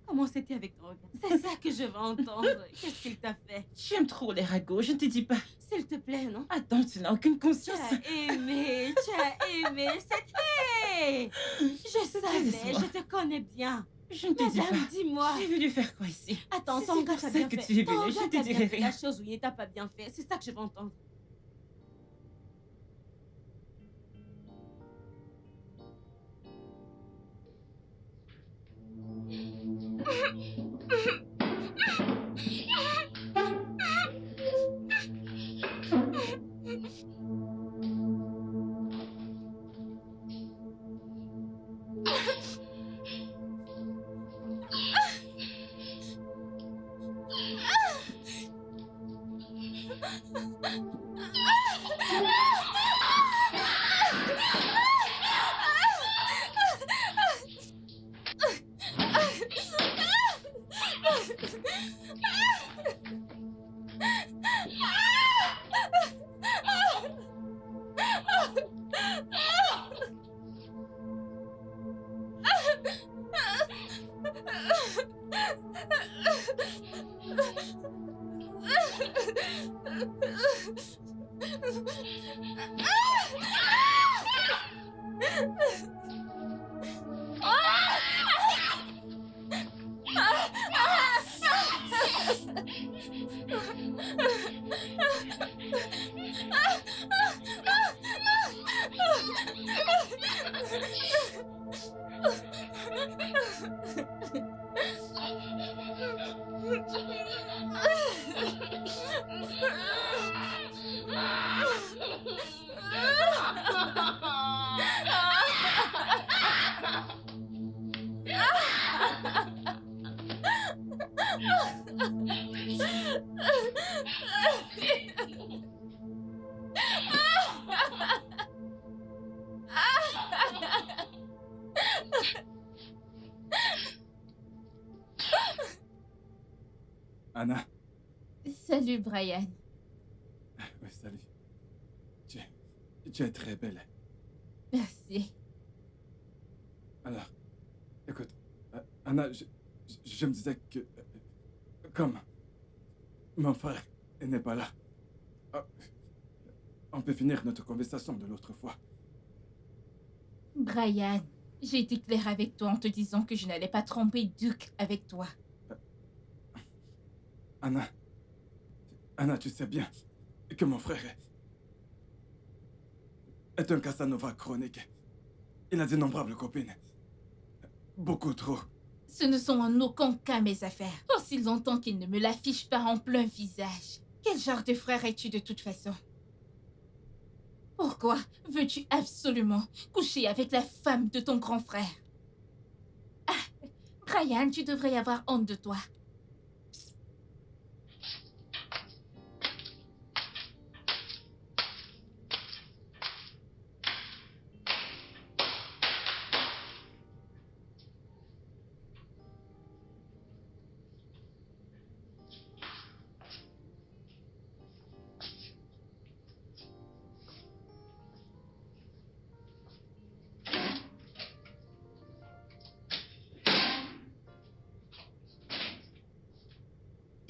S4: Comment c'était avec ton regard? C'est ça que je veux entendre. Qu'est-ce qu'il t'a fait?
S3: Tu aimes trop les ragots, je ne te dis pas.
S4: S'il te plaît, non?
S3: Attends, tu n'as aucune
S4: Tu
S3: conscience.
S4: as aimé, c'était... Je savais,
S3: Laisse-moi.
S4: je te connais bien.
S3: Je ne te dis
S4: Madame,
S3: pas.
S4: dis-moi.
S3: J'ai voulu faire quoi ici?
S4: Attends,
S3: Si
S4: ton
S3: c'est
S4: gars
S3: pour
S4: t'a
S3: ça
S4: bien
S3: que
S4: fait.
S3: tu es
S4: Ton
S3: venu, je
S4: gars
S3: ne te
S4: t'a
S3: dirai
S4: bien fait la
S3: rien.
S4: chose où il t'a pas bien fait. C'est ça que je veux entendre.
S2: Anna.
S5: Salut, Brian.
S2: Oui, salut. Tu es très belle.
S5: Merci.
S2: Alors, écoute, Anna, je me disais que... comme mon frère n'est pas là, on peut finir notre conversation de l'autre fois.
S5: Brian, j'ai été claire avec toi en te disant que je n'allais pas tromper Duke avec toi.
S2: Anna, tu sais bien que mon frère est un Casanova chronique. Il a d'innombrables copines. Beaucoup trop.
S5: Ce ne sont en aucun cas mes affaires. Aussi longtemps qu'il ne me l'affiche pas en plein visage. Quel genre de frère es-tu de toute façon? Pourquoi veux-tu absolument coucher avec la femme de ton grand frère? Ah, Brian, tu devrais avoir honte de toi.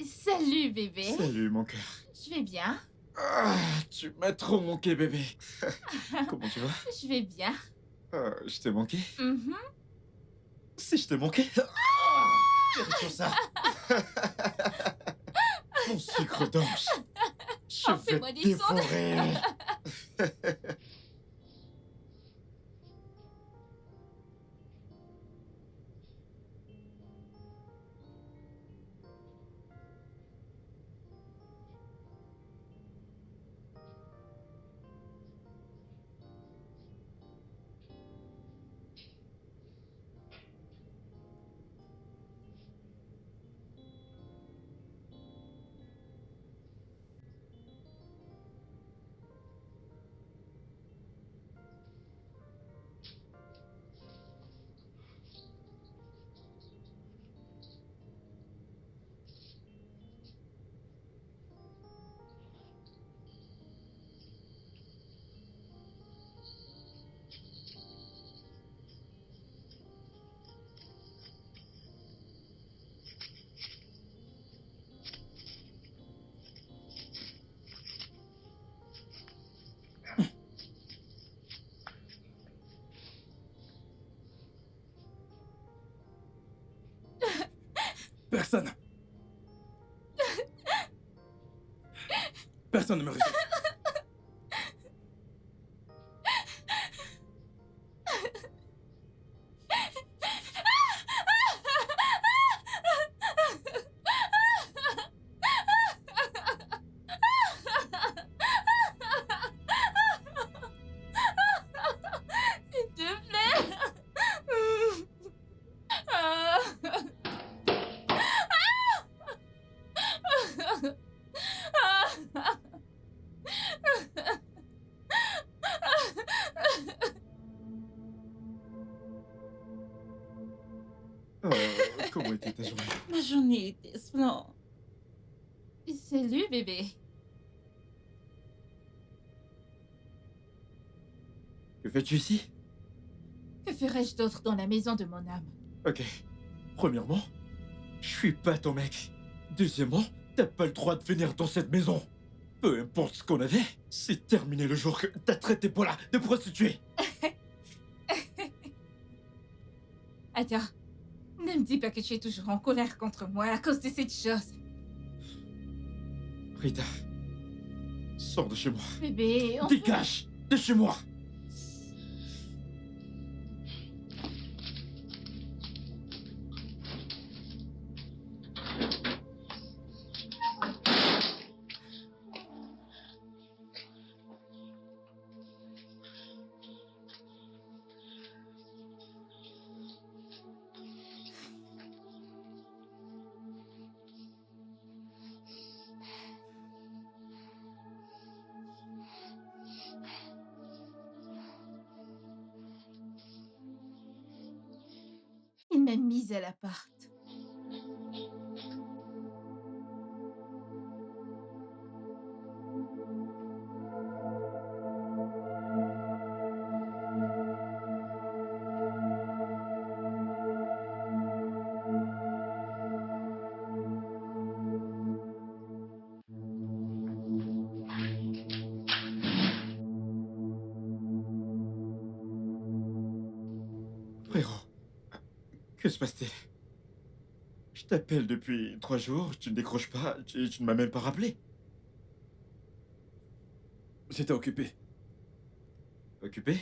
S5: Salut, bébé.
S1: Salut, mon cœur.
S5: Je vais bien.
S1: Ah, tu m'as trop manqué, bébé. Comment tu vas?
S5: Je vais bien.
S1: Je t'ai manqué?
S5: Mhm.
S1: Si je t'ai manqué? Vérifie ça. Mon sucre d'orge. Je
S5: Oh,
S1: vais
S5: fais-moi
S1: te
S5: des sons.
S1: dévorer.
S2: Personne. Personne ne me rejette.
S5: S'il te plaît.
S1: Comment était ta journée?
S3: Ma journée était splendide.
S5: Salut, bébé.
S1: Que fais-tu ici?
S5: Que ferais-je d'autre dans la maison de mon âme?
S1: Ok. Premièrement, je suis pas ton mec. Deuxièmement, t'as pas le droit de venir dans cette maison. Peu importe ce qu'on avait, c'est terminé le jour que t'as traité Paula de prostituée.
S5: Attends, ne me dis pas que tu es toujours en colère contre moi à cause de cette chose.
S1: Rita, sors de chez moi.
S5: Bébé, on...
S1: Dégage de chez moi.
S5: Il m'a mise à l'appart.
S1: Frérot, que se passe-t-il? Je t'appelle depuis 3 jours, tu ne décroches pas, tu ne m'as même pas rappelé.
S2: J'étais occupé.
S1: Occupé?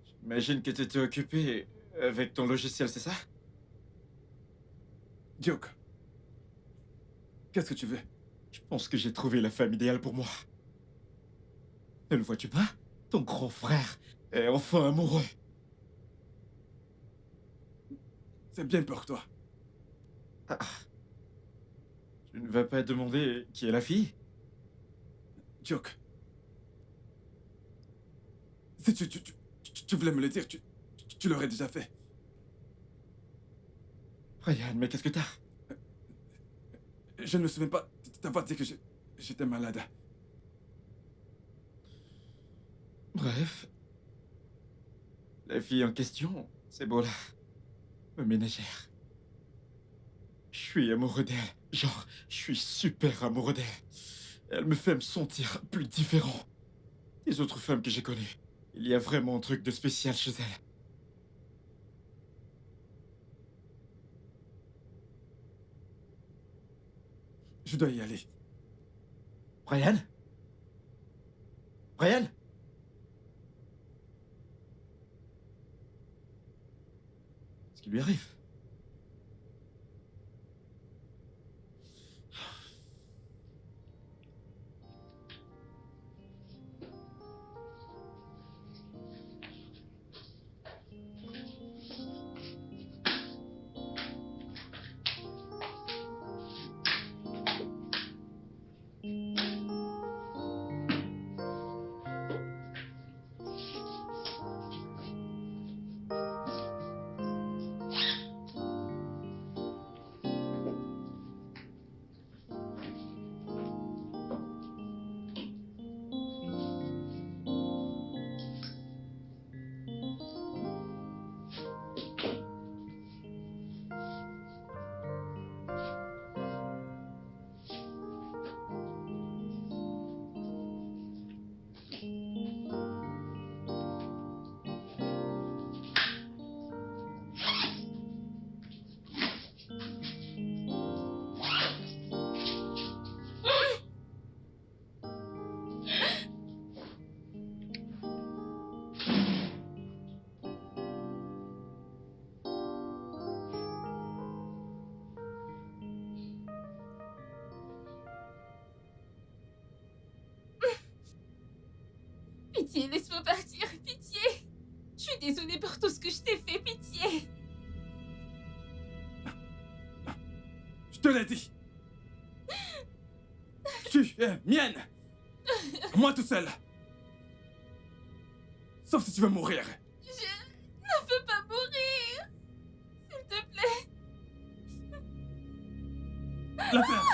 S1: J'imagine que t'étais occupé avec ton logiciel, c'est ça?
S2: Duke. Qu'est-ce que tu veux?
S1: Je pense que j'ai trouvé la femme idéale pour moi. Ne le vois-tu pas? Ton grand frère est enfin amoureux.
S2: C'est bien pour toi.
S1: Ah. Tu ne vas pas demander qui est la fille?
S2: Duke. Si tu voulais me le dire, tu l'aurais déjà fait.
S1: Ryan, mais qu'est-ce que t'as?
S2: Je ne me souviens pas t'avoir dit que j'étais malade.
S1: Bref. La fille en question, c'est Bola. Ma ménagère. Je suis amoureux d'elle. Genre, je suis super amoureux d'elle. Elle me fait me sentir plus différent des autres femmes que j'ai connues. Il y a vraiment un truc de spécial chez elle.
S2: Je dois y aller.
S1: Brian? Brian? Qu'est-ce qui lui arrive?
S5: Pitié, laisse-moi partir. Pitié. Je suis désolée pour tout ce que je t'ai fait. Pitié.
S2: Je te l'ai dit. Tu es mienne. Moi tout seul. Sauf si tu veux mourir.
S5: Je ne veux pas mourir. S'il te plaît.
S2: La ferme.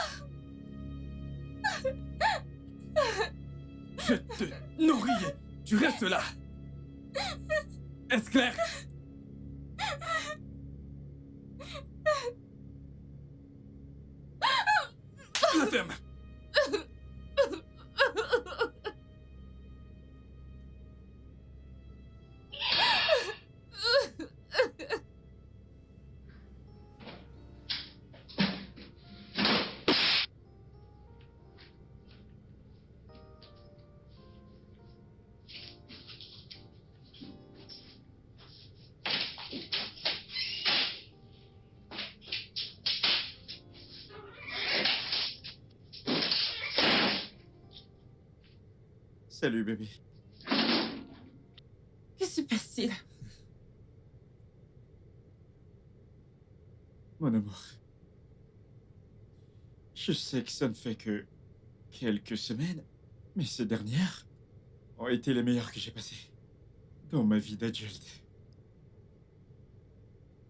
S2: Je te nourris. Tu restes là. Est-ce clair? La ferme.
S1: Salut, bébé.
S3: Que se passe-t-il?
S1: Mon amour. Je sais que ça ne fait que quelques semaines, mais ces dernières ont été les meilleures que j'ai passées dans ma vie d'adulte.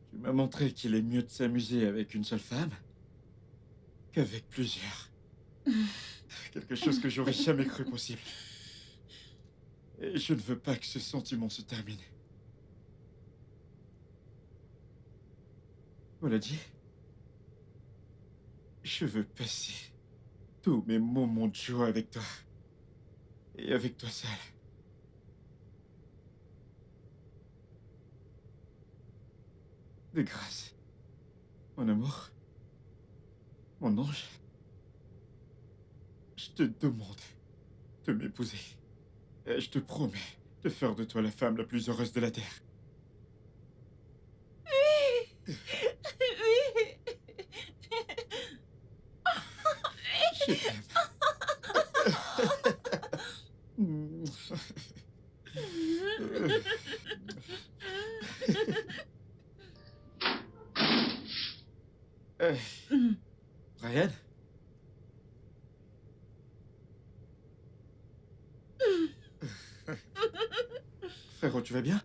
S1: Tu m'as montré qu'il est mieux de s'amuser avec une seule femme qu'avec plusieurs. Quelque chose que j'aurais jamais cru possible. Et je ne veux pas que ce sentiment se termine. Voilà dit. Je veux passer tous mes moments de joie avec toi. Et avec toi seul. De grâce. Mon amour. Mon ange. Je te demande de m'épouser. Et je te promets de faire de toi la femme la plus heureuse de la Terre.
S3: Oui.
S1: Je t'aime. Ryan? Frérot, tu vas bien?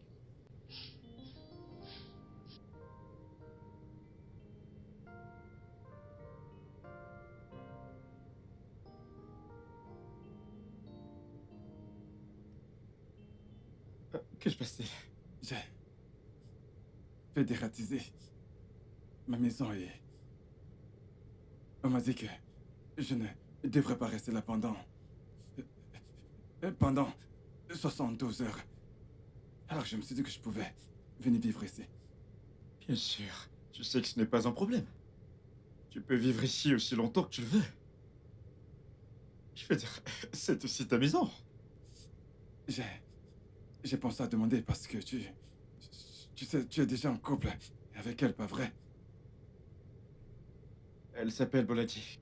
S1: Que se passe-t-il?
S2: J'ai fait dératiser ma maison et on m'a dit que je ne devrais pas rester là pendant 72 heures. Alors je me suis dit que je pouvais venir vivre ici.
S1: Bien sûr, tu sais que ce n'est pas un problème. Tu peux vivre ici aussi longtemps que tu le veux. Je veux dire, c'est aussi ta maison.
S2: J'ai pensé à demander parce que tu sais, tu es déjà en couple avec elle, pas vrai?
S1: Elle s'appelle Boladi.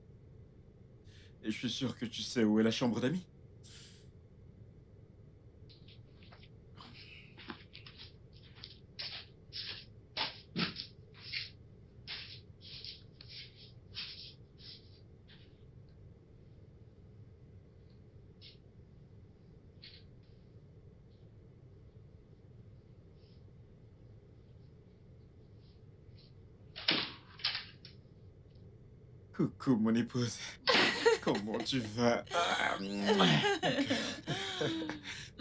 S1: Et je suis sûr que tu sais où est la chambre d'amis. Coucou, mon épouse. Comment tu vas?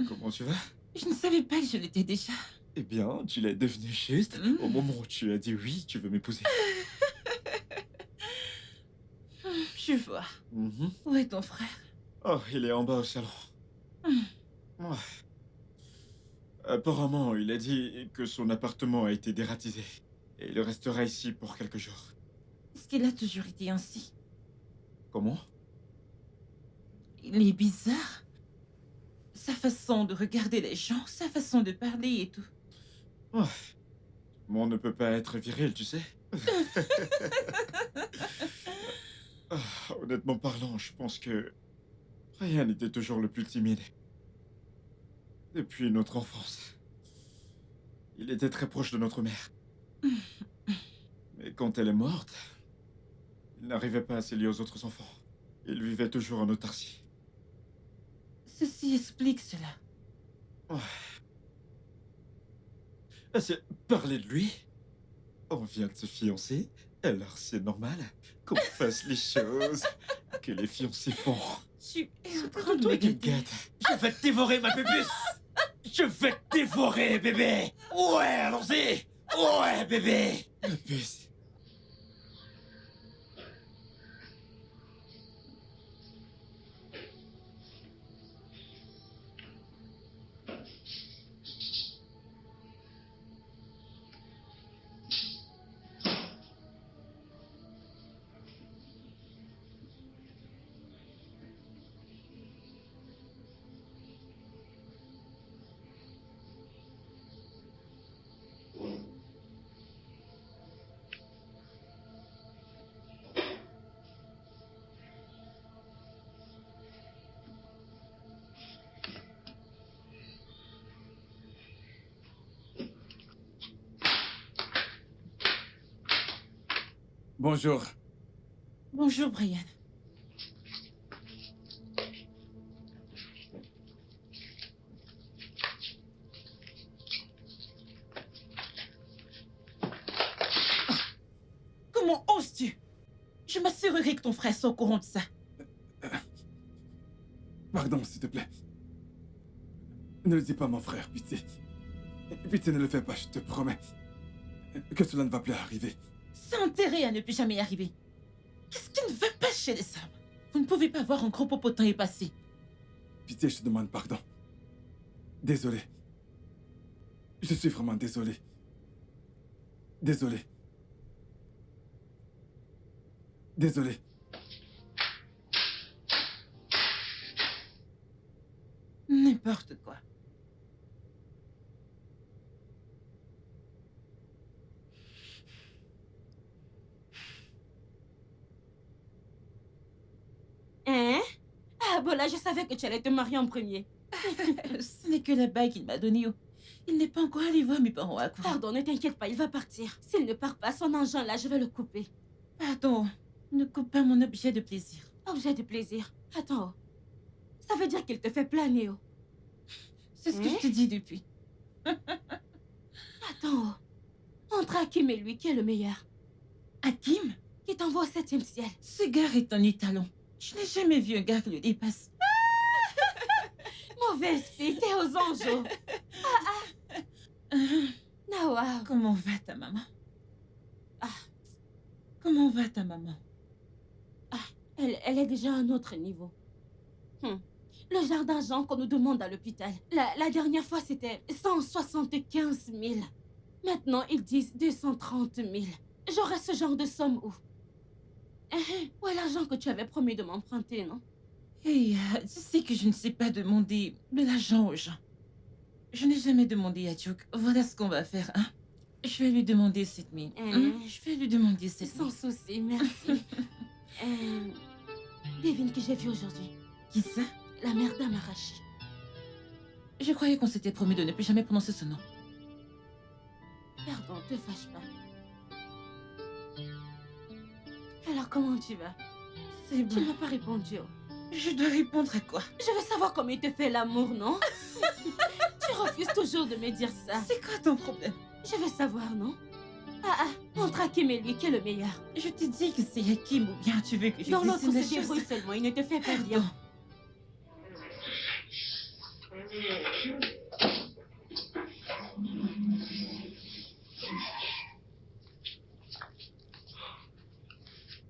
S1: Comment tu vas?
S3: Je ne savais pas que je l'étais déjà.
S1: Eh bien, tu l'es devenu juste au moment où tu as dit oui, tu veux m'épouser.
S3: Je vois.
S1: Mhm.
S3: Où est ton frère?
S1: Oh, il est en bas au salon. Ouais. Apparemment, il a dit que son appartement a été dératisé. Et il restera ici pour quelques jours.
S3: Est-ce qu'il a toujours été ainsi?
S1: Comment?
S3: Il est bizarre. Sa façon de regarder les gens, sa façon de parler et tout.
S1: Ouais. On ne peut pas être viril, tu sais. Honnêtement parlant, je pense que Ryan était toujours le plus timide. depuis notre enfance. Il était très proche de notre mère. Mais quand elle est morte, il n'arrivait pas à se lier aux autres enfants. Il vivait toujours en autarcie.
S3: Ceci explique cela.
S1: C'est parler de lui. On vient de se fiancer, alors c'est normal qu'on fasse les choses que les fiancés font.
S3: Tu es en train
S1: Comme
S3: de
S1: toi
S3: me
S1: qui me
S3: guetter.
S1: gâte. Je vais te dévorer, ma pépus. Je vais te dévorer, bébé. Ouais, allons-y. Ouais, bébé. Ma puce.
S2: Bonjour.
S3: Bonjour, Brian. Comment oses-tu? Je m'assurerai que ton frère soit au courant de ça.
S2: Pardon, s'il te plaît. Ne le dis pas, mon frère, pitié. Pitié, ne le fais pas, je te promets. Que cela ne va plus arriver.
S3: C'est intérêt à ne plus jamais y arriver. Qu'est-ce qui ne va pas chez les hommes? Vous ne pouvez pas voir un gros popotin est passé.
S2: Pitié, je te demande pardon. Désolé. Je suis vraiment désolé. Désolé. Désolé.
S3: N'importe quoi.
S4: Hein? Ah, Bola, je savais que tu allais te marier en premier.
S3: Ce n'est que la bague qu'il m'a donnée. Il n'est pas encore allé voir mes parents à court.
S4: Pardon, ne t'inquiète pas, il va partir. S'il ne part pas, son engin là, je vais le couper.
S3: Pardon, ne coupe pas mon objet de plaisir.
S4: Objet de plaisir. Attends, oh. Ça veut dire qu'il te fait planer, oh.
S3: C'est ce que je te dis depuis.
S4: Attends, oh. Entre Hakim et lui, qui est le meilleur?
S3: Hakim,
S4: Qui t'envoie au 7e ciel?
S3: ce gars est un étalon. Je n'ai jamais vu un gars qui le dépasse.
S4: Mauvaise fille, t'es aux anges, oh. Nawa.
S3: Comment va ta maman?
S4: Ah.
S3: Comment va ta maman?
S4: Elle est déjà à un autre niveau. Le genre d'argent qu'on nous demande à l'hôpital. La dernière fois, c'était 175 000. Maintenant, ils disent 230 000. J'aurais ce genre de somme où? Où est l'argent que tu avais promis de m'emprunter, non?
S3: Hey, tu sais que je ne sais pas demander de l'argent aux gens. Je n'ai jamais demandé à Duke. Voilà ce qu'on va faire, hein? Je vais lui demander 7 000. Je vais lui demander 7 000.
S4: Sans souci, merci. Devine qui j'ai vu aujourd'hui.
S3: Qui ça?
S4: La mère d'Amarachi.
S3: Je croyais qu'on s'était promis de ne plus jamais prononcer ce nom.
S4: Pardon, te fâche pas. Alors, comment tu vas?
S3: C'est
S4: Tu
S3: bon.
S4: ne m'as pas répondu, oh.
S3: Je dois répondre à quoi?
S4: Je veux savoir comment il te fait l'amour, non? Tu refuses toujours de me dire ça.
S3: C'est quoi ton problème?
S4: Je veux savoir, non? Entre Hakim et lui, qui est le meilleur?
S3: Je t'ai dit que c'est Hakim ou bien tu veux que je
S4: Dans
S3: dise
S4: l'autre,
S3: la
S4: se
S3: chose?
S4: débrouille seulement, il ne te fait pas bien.
S3: Pardon.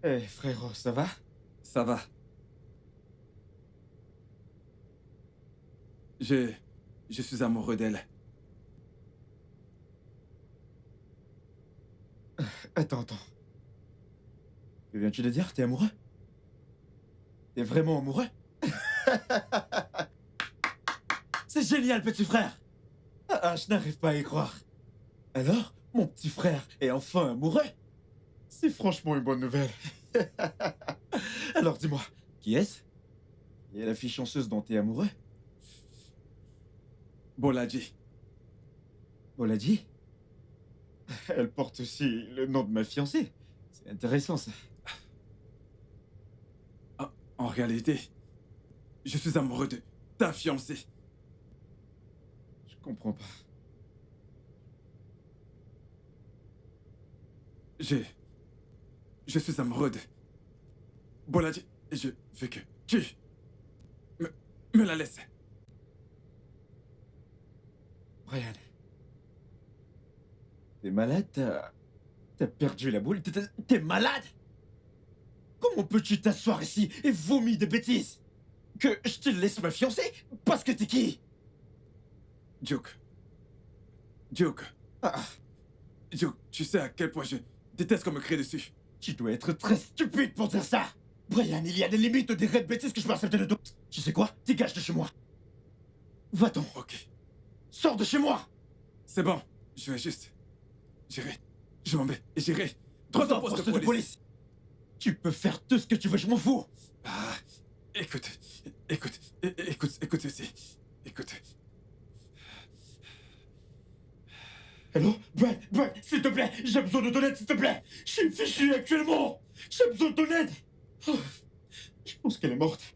S1: Eh, frérot, ça va?
S2: Ça va. Je suis amoureux d'elle.
S1: Attends. Que viens-tu de dire? T'es amoureux? T'es vraiment amoureux? C'est génial, petit frère! Je n'arrive pas à y croire. Alors, mon petit frère est enfin amoureux? C'est franchement une bonne nouvelle. Alors dis-moi, qui est-ce? Qui est la fille chanceuse dont t'es amoureux?
S2: Boladi.
S1: Boladi? Elle porte aussi le nom de ma fiancée. C'est intéressant, ça.
S2: Ah, en réalité, je suis amoureux de ta fiancée.
S1: Je comprends pas.
S2: Je suis amoureux de Boladi et je veux que tu me la laisses.
S1: Brian. T'es malade? T'as perdu la boule? T'es malade? Comment peux-tu t'asseoir ici et vomir des bêtises? Que je te laisse ma fiancée? Parce que t'es qui?
S2: Duke. Duke.
S1: Ah,
S2: Duke, tu sais à quel point je déteste qu'on me crie dessus.
S1: tu dois être très stupide pour dire ça! Brian, il y a des limites aux degrés de bêtises que je peux accepter de toi. Tu sais quoi? Dégage de chez moi. Va-t'en.
S2: Ok,
S1: Sors de chez moi!
S2: c'est bon. Je vais juste... J'irai. Je m'en vais et j'irai. Droit
S1: Va
S2: au
S1: au
S2: poste de police.
S1: Tu peux faire tout ce que tu veux, je m'en fous!
S2: Ah, écoute ceci. Écoute.
S1: Hello? Brian, s'il te plaît! J'ai besoin de ton aide, s'il te plaît! Je suis fichu actuellement! J'ai besoin de ton aide! Oh, je pense qu'elle est morte.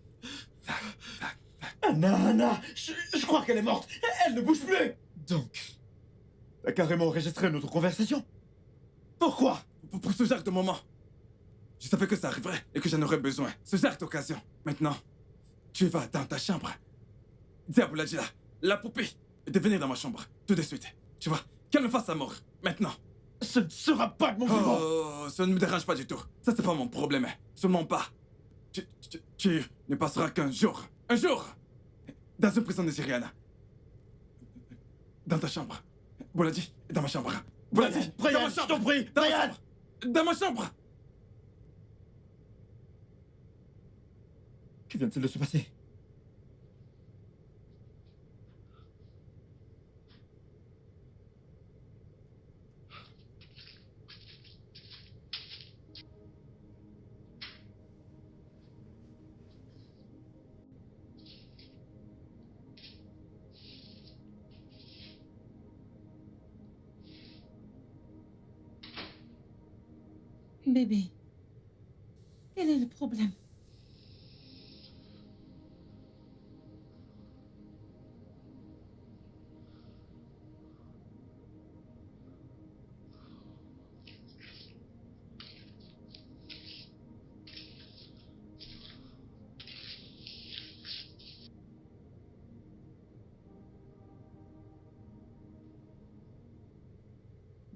S1: Anna, je crois qu'elle est morte. Elle ne bouge plus. Donc, t'as carrément enregistré notre conversation? Pourquoi?
S2: Pour ce genre de moment, je savais que ça arriverait et que j'en aurais besoin. Ce genre d'occasion. Maintenant, tu vas dans ta chambre. Dis à Boladi là, la poupée, de venir dans ma chambre, tout de suite. Tu vois, qu'elle me fasse sa mort. Maintenant.
S1: Ce ne sera pas de mon vivant.
S2: Oh, ça ne me dérange pas du tout. Ça, c'est pas mon problème. Seulement pas. Tu ne passeras qu'un jour. Un jour! Dans une prison nigériane. Dans ta chambre. Boladi, dans ma chambre. Boladi, dans
S1: Brian,
S2: ma
S1: je
S2: chambre.
S1: t'en prie,
S2: Dans ma
S1: Brian.
S2: chambre. Dans ma chambre.
S1: Que vient-il de se passer?
S3: Bébé, quel est le problème?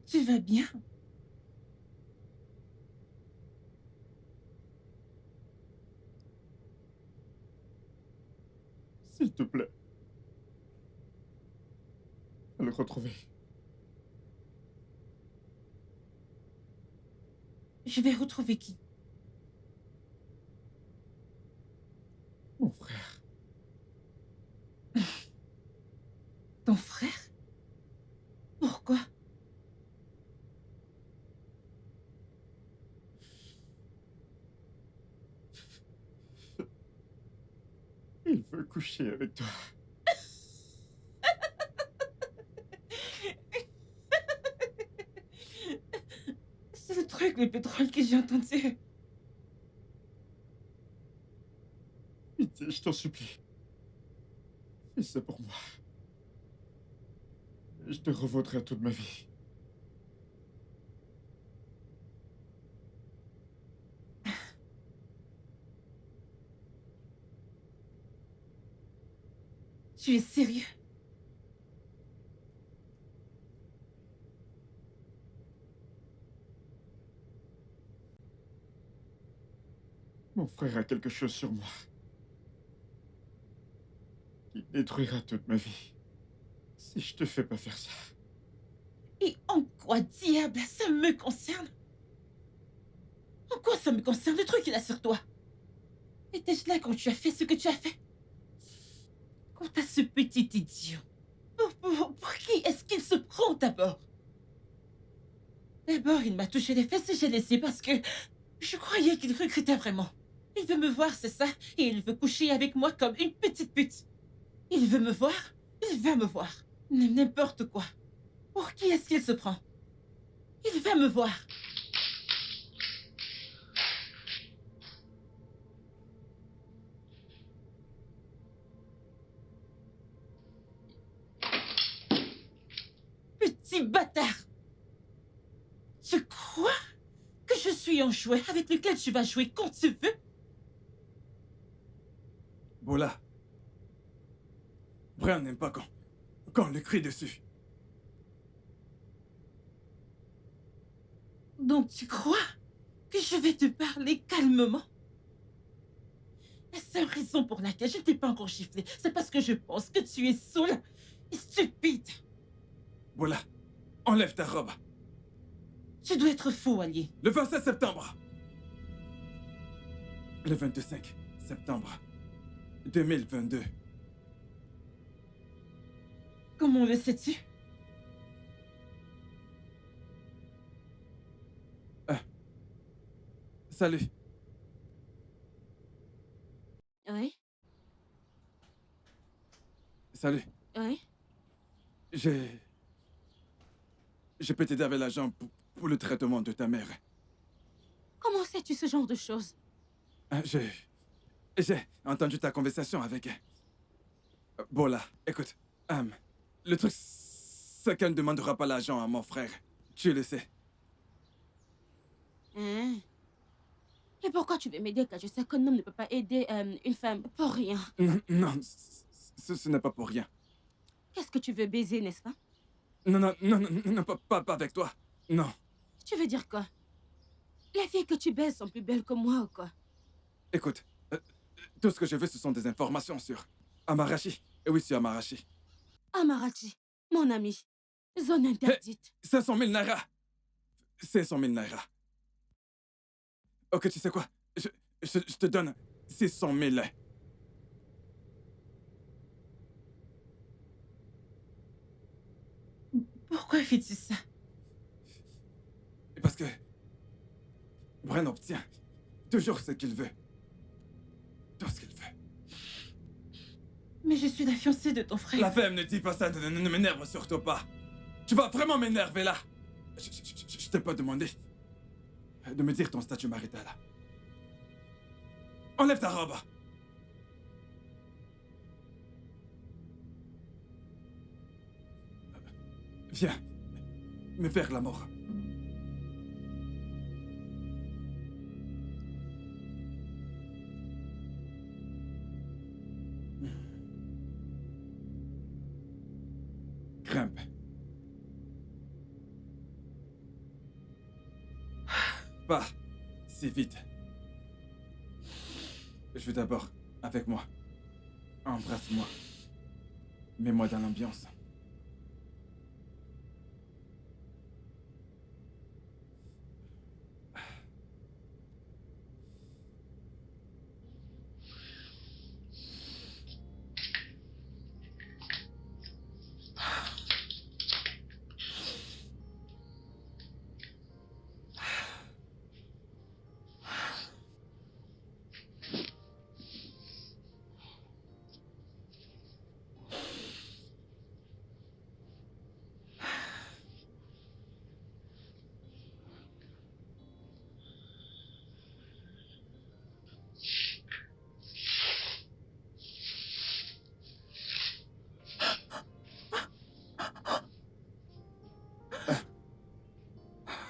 S3: Tu vas bien?
S1: S'il te plaît. À le retrouver.
S3: Je vais retrouver qui?
S1: Mon frère.
S3: Ton frère? Pourquoi?
S1: Il veut coucher avec toi.
S3: C'est le truc le plus drôle que j'ai entendu.
S1: Pitié, je t'en supplie. Fais ça pour moi. Je te revaudrai toute ma vie.
S3: Tu es sérieux?
S1: Mon frère a quelque chose sur moi. Qui détruira toute ma vie. Si je te fais pas faire ça.
S3: Et en quoi, diable, ça me concerne? En quoi ça me concerne le truc qu'il a sur toi? Étais-je là quand tu as fait ce que tu as fait? Quant à ce petit idiot, pour qui est-ce qu'il se prend d'abord? D'abord, il m'a touché les fesses et j'ai laissé parce que je croyais qu'il recrutait vraiment. Il veut me voir, c'est ça, et il veut coucher avec moi comme une petite pute. Il veut me voir, Il va me voir. N'importe quoi. Pour qui est-ce qu'il se prend? Il va me voir. Petit bâtard! Tu crois que je suis un jouet avec lequel tu vas jouer quand tu veux?
S2: Bola. Brian n'aime pas quand on lui crie dessus.
S3: Donc tu crois que je vais te parler calmement? La seule raison pour laquelle je ne t'ai pas encore giflé, c'est parce que je pense que tu es saoul et stupide.
S2: Bola, enlève ta robe.
S3: Tu dois être fou, allié.
S2: Le 27 septembre. Le 25 septembre 2022.
S3: Comment le sais-tu?
S2: Salut.
S4: Oui,
S2: Salut.
S4: oui.
S2: Je peux t'aider avec l'argent pour le traitement de ta mère.
S4: Comment sais-tu ce genre de choses?
S2: J'ai entendu ta conversation avec... Bola, écoute. Le truc, c'est qu'elle ne demandera pas l'argent à mon frère. Tu le sais.
S4: Hein? Et pourquoi tu veux m'aider quand je sais qu'un homme ne peut pas aider une femme pour rien?
S2: Non, ce n'est pas pour rien.
S4: Qu'est-ce que tu veux baiser, n'est-ce pas?
S2: Non, pas avec toi. Non.
S4: Tu veux dire quoi? Les filles que tu baises sont plus belles que moi ou quoi?
S2: Écoute, tout ce que je veux, ce sont des informations sur Amarachi. Et oui, sur Amarachi.
S4: Amarachi, mon ami. Zone interdite.
S2: 500 000 naira. 500 000 naira. Ok, tu sais quoi? Je te donne 600 000.
S3: Pourquoi fais-tu ça?
S2: Parce que Brian obtient toujours ce qu'il veut. Tout ce qu'il veut.
S3: Mais je suis la fiancée de ton frère.
S2: La femme ne dit pas ça, ne m'énerve surtout pas. Tu vas vraiment m'énerver là. Je t'ai pas demandé de me dire ton statut marital. Enlève ta robe. Viens, me faire l'amour. Grimpe. Pas si vite. Je veux d'abord avec moi. Embrasse-moi. Mets-moi dans l'ambiance.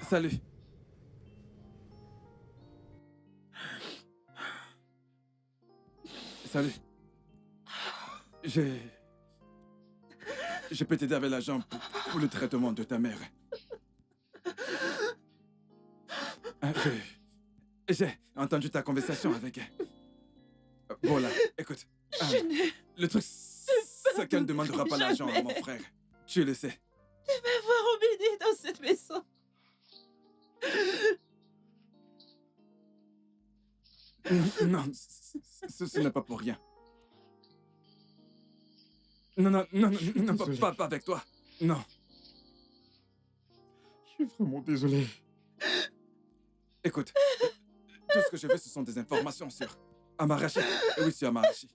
S2: Salut. Salut. Je peux t'aider avec l'argent pour le traitement de ta mère. J'ai entendu ta conversation avec... Voilà, écoute. Le truc, c'est qu'elle ne demandera pas l'argent à mon frère. Tu le sais.
S3: Tu vas voir Obédé dans cette maison.
S2: Non, ce n'est pas pour rien. Non,
S1: Désolé.
S2: pas avec toi. Non.
S1: Je suis vraiment désolé.
S2: Écoute, tout ce que je veux, ce sont des informations sur Amarachi. Et oui, sur Amarachi.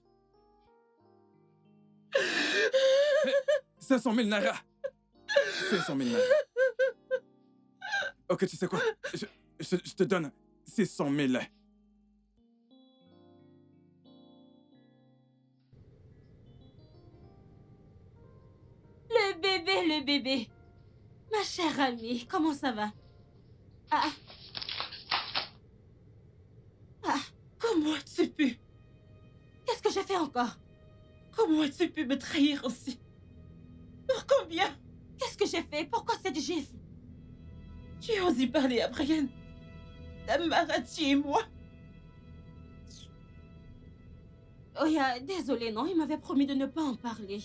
S2: 500 000 naira. 500 000 naira. Ok, tu sais quoi? Je te donne 600 000.
S4: Le bébé. Ma chère amie, comment ça va? Ah.
S3: Comment as-tu pu?
S4: Qu'est-ce que j'ai fait encore?
S3: Comment as-tu pu me trahir aussi? Pour combien?
S4: Qu'est-ce que j'ai fait? Pourquoi cette gifle?
S3: Tu as osé parler à Brian, Marati et moi?
S4: Oya, désolée, non, il m'avait promis de ne pas en parler.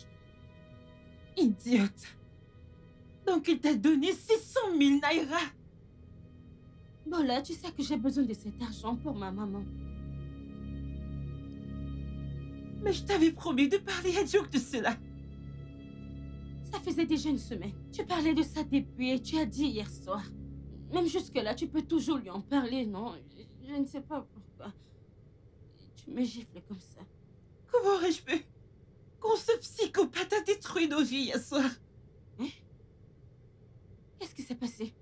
S3: Idiote. Donc il t'a donné 600 000 naira.
S4: Bola, tu sais que j'ai besoin de cet argent pour ma maman.
S3: Mais je t'avais promis de parler à Duke de cela.
S4: Ça faisait déjà une semaine. Tu parlais de ça depuis et tu as dit hier soir. Même jusque-là, tu peux toujours lui en parler, non? Je ne sais pas pourquoi. Tu me gifles comme ça.
S3: Comment aurais-je pu? Quand ce psychopathe a détruit nos vies hier soir.
S4: Hein? Qu'est-ce qui s'est passé?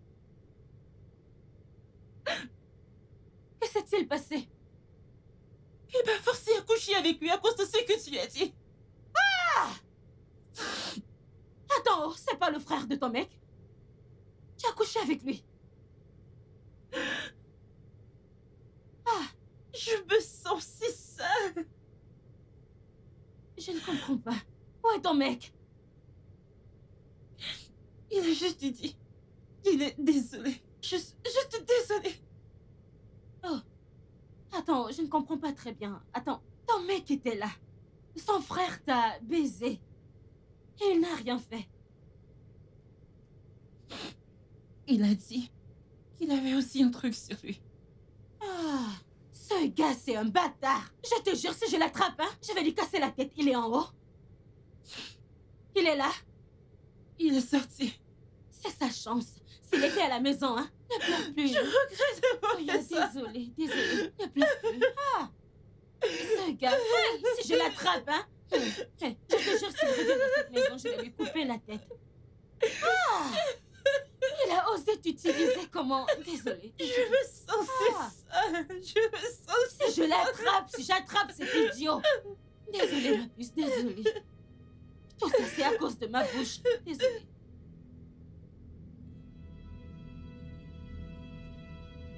S4: Que s'est-il passé?
S3: Il m'a forcé à coucher avec lui à cause de ce que tu as dit.
S4: Attends, c'est pas le frère de ton mec? Tu as couché avec lui?
S3: Je me sens si seule.
S4: Je ne comprends pas. Où est ton mec?
S3: Il a juste dit qu'il est désolé. Juste désolé.
S4: Oh. Attends, je ne comprends pas très bien. Attends, ton mec était là. Son frère t'a baisé. Et il n'a rien fait.
S3: Il a dit qu'il avait aussi un truc sur lui.
S4: Ah, ce gars, c'est un bâtard. Je te jure, si je l'attrape, hein, je vais lui casser la tête. Il est en haut. Il est là.
S3: Il est sorti.
S4: C'est sa chance. S'il était à la maison, hein, ne pleure plus.
S3: Je regrette de
S4: Oh,
S3: voir ça.
S4: désolée. Ne pleure plus. Ah, ce gars, si je l'attrape, hein, je te jure, s'il revient dans cette maison, je vais lui couper la tête. Ah, il a osé t'utiliser comment... Désolée.
S3: Je me sens si seule. Je me sens
S4: Si j'attrape cet idiot. Désolée, ma puce, désolée. Tout ça, c'est à cause de ma bouche. Désolée.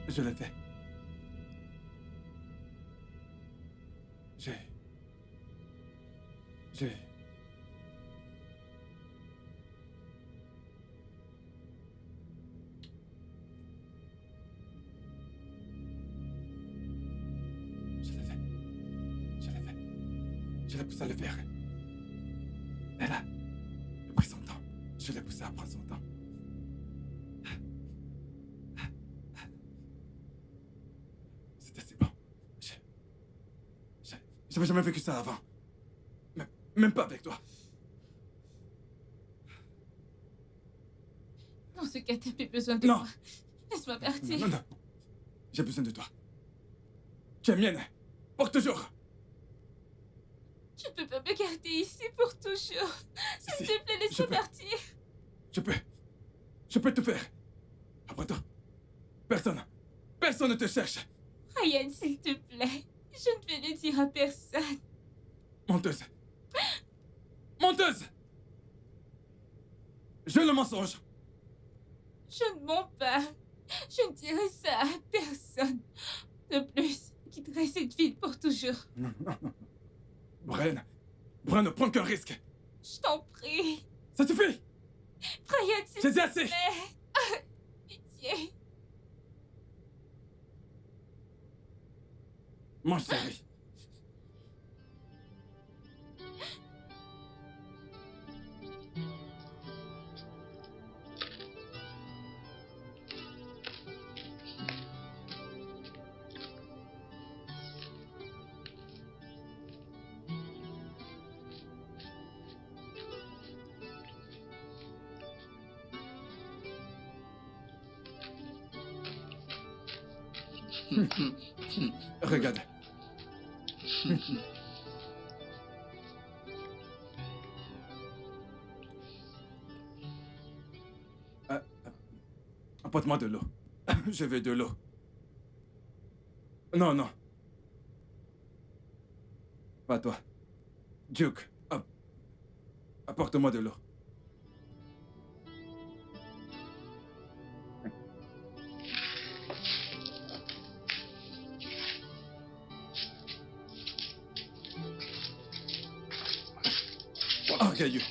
S2: Je l'ai fait. Je l'ai poussé à le faire. Elle a pris son temps. Je l'ai poussé à prendre son temps. C'était si bon. J'avais jamais vécu ça avant. Même pas avec toi.
S5: Dans ce cas, t'as plus besoin de
S2: Non.
S5: moi. Laisse-moi partir.
S2: Non. J'ai besoin de toi. Tu es mienne. Pour toujours.
S5: Tu ne peux pas me garder ici pour toujours. S'il te plaît,
S2: je
S5: laisse-moi
S2: peux.
S5: partir.
S2: Je peux tout faire. Après toi, personne ne te cherche.
S5: Ryan, s'il te plaît. Je ne vais le dire à personne.
S2: Menteuse. Je le mensonge.
S5: Je ne mens pas. Je ne dirai ça à personne. De plus, je quitterai cette ville pour toujours.
S2: Non. Brian, ne prends qu'un risque.
S5: Je t'en prie.
S2: Ça suffit.
S5: Brian, s'il
S2: J'ai dit
S5: te
S2: assez.
S5: plaît. Pitié.
S2: Mange, chérie. Regarde. Apporte-moi de l'eau. Je veux de l'eau. Non, non. Pas toi. Duke, apporte-moi de l'eau. Orgueilleux.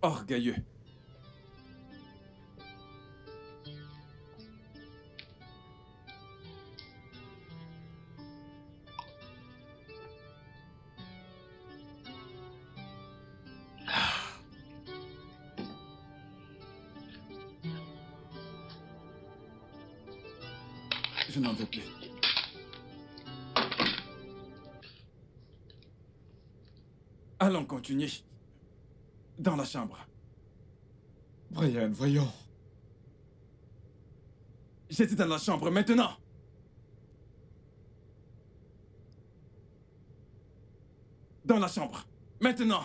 S2: Orgueilleux. Je n'en veux plus. Allons continuer. Dans la chambre.
S1: Brian, voyons.
S2: J'étais dans la chambre maintenant. Dans la chambre. Maintenant.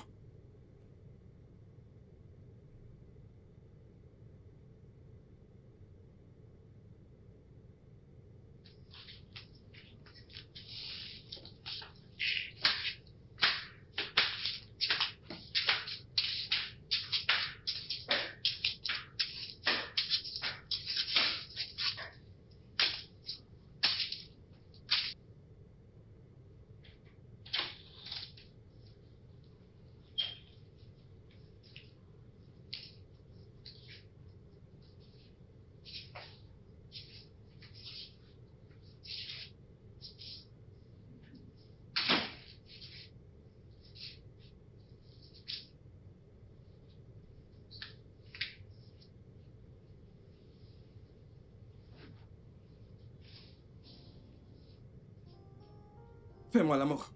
S2: Fais-moi l'amour.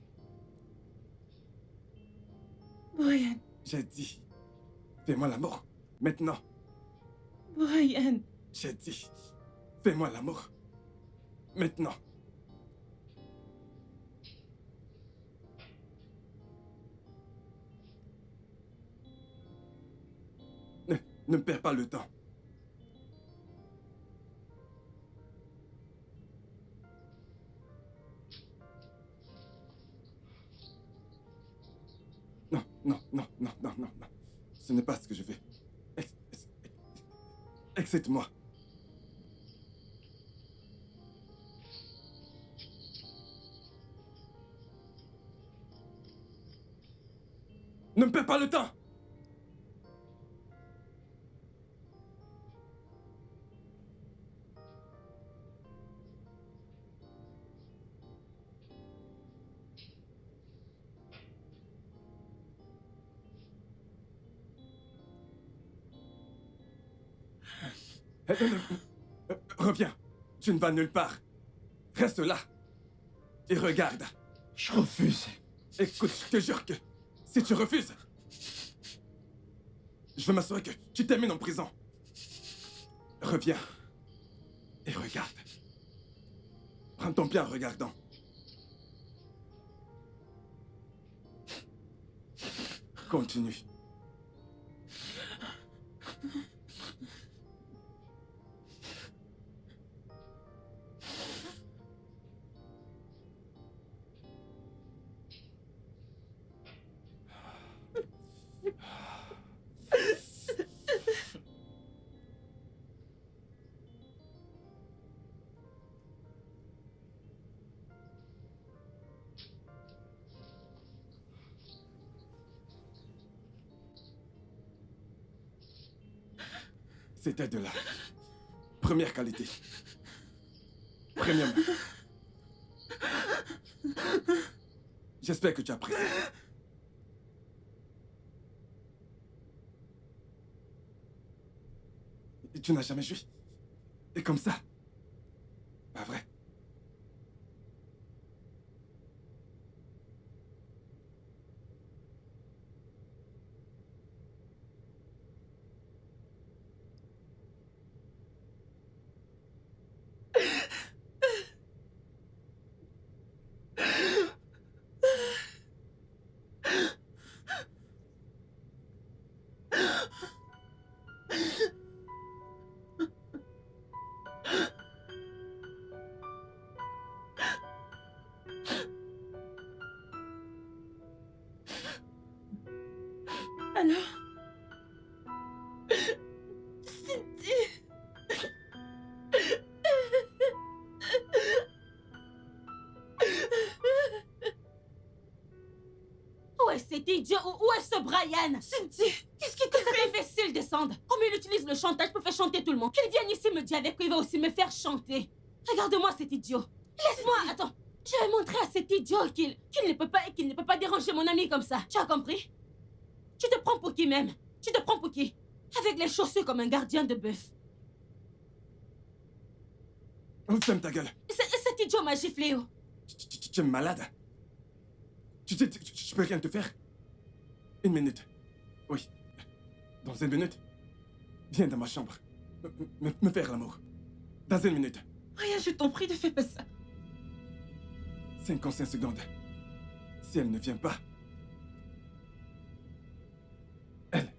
S3: Brian,
S2: J'ai dit. Fais-moi l'amour. Maintenant.
S3: Brian,
S2: J'ai dit. Fais-moi l'amour. Maintenant. Ne perds pas le temps. Non, non, non, non, non, non, non. Ce n'est pas ce que je veux. Excite-moi. Ne me perds pas le temps. Reviens. Tu ne vas nulle part. Reste là. Et regarde.
S1: Je refuse.
S2: Écoute, je te jure que si tu refuses, je veux m'assurer que tu termines en prison. Reviens. Et regarde. Prends ton pied en regardant. Continue. C'était de la première qualité. Premium. J'espère que tu apprécies. Et tu n'as jamais joué. Et comme ça. Pas vrai?
S3: Alors? Cindy!
S4: Où est cet idiot? Où est ce Brian?
S3: Cynthia, qu'est-ce qui
S4: Que
S3: t'arrive?
S4: cet imbécile descende. Comme il utilise le chantage pour faire chanter tout le monde. Qu'il vienne ici me dire avec qu'il va aussi me faire chanter. Regarde-moi cet idiot. Laisse-moi, attends. Je vais montrer à cet idiot qu'il ne peut pas déranger mon ami comme ça. Tu as compris? Tu te prends pour qui même? Tu te prends pour qui? Avec les chaussures comme un gardien de bœuf.
S2: Ferme ta gueule.
S4: Cet idiot m'a giflé, oh.
S2: Tu es malade. Je peux rien te faire. Une minute. Oui. Dans une minute. Viens dans ma chambre. Me faire l'amour. Dans une minute.
S3: Rien, je t'en prie, ne fais pas ça.
S2: 55 secondes. Si elle ne vient pas, elle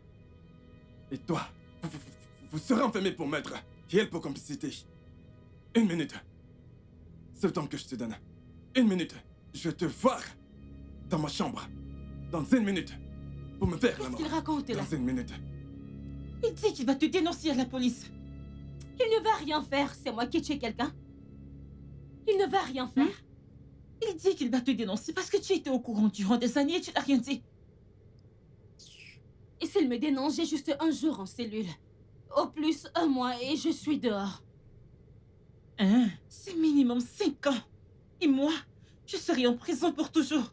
S2: et toi, vous serez enfermés pour meurtre et elle pour complicité. Une minute. C'est le temps que je te donne. Une minute. Je vais te voir dans ma chambre. Dans une minute. Pour me faire
S4: Qu'est-ce
S2: l'amour.
S4: qu'il raconte là?
S2: Dans une minute.
S3: Il dit qu'il va te dénoncer à la police.
S4: Il ne va rien faire. C'est moi qui ai tué quelqu'un. Il ne va rien faire.
S3: Il dit qu'il va te dénoncer parce que tu étais au courant durant des années et tu n'as rien dit.
S4: Et s'il me dénonce, j'ai juste un jour en cellule. Au plus, 1 mois et je suis dehors.
S3: Hein? C'est minimum 5 ans. Et moi, je serai en prison pour toujours.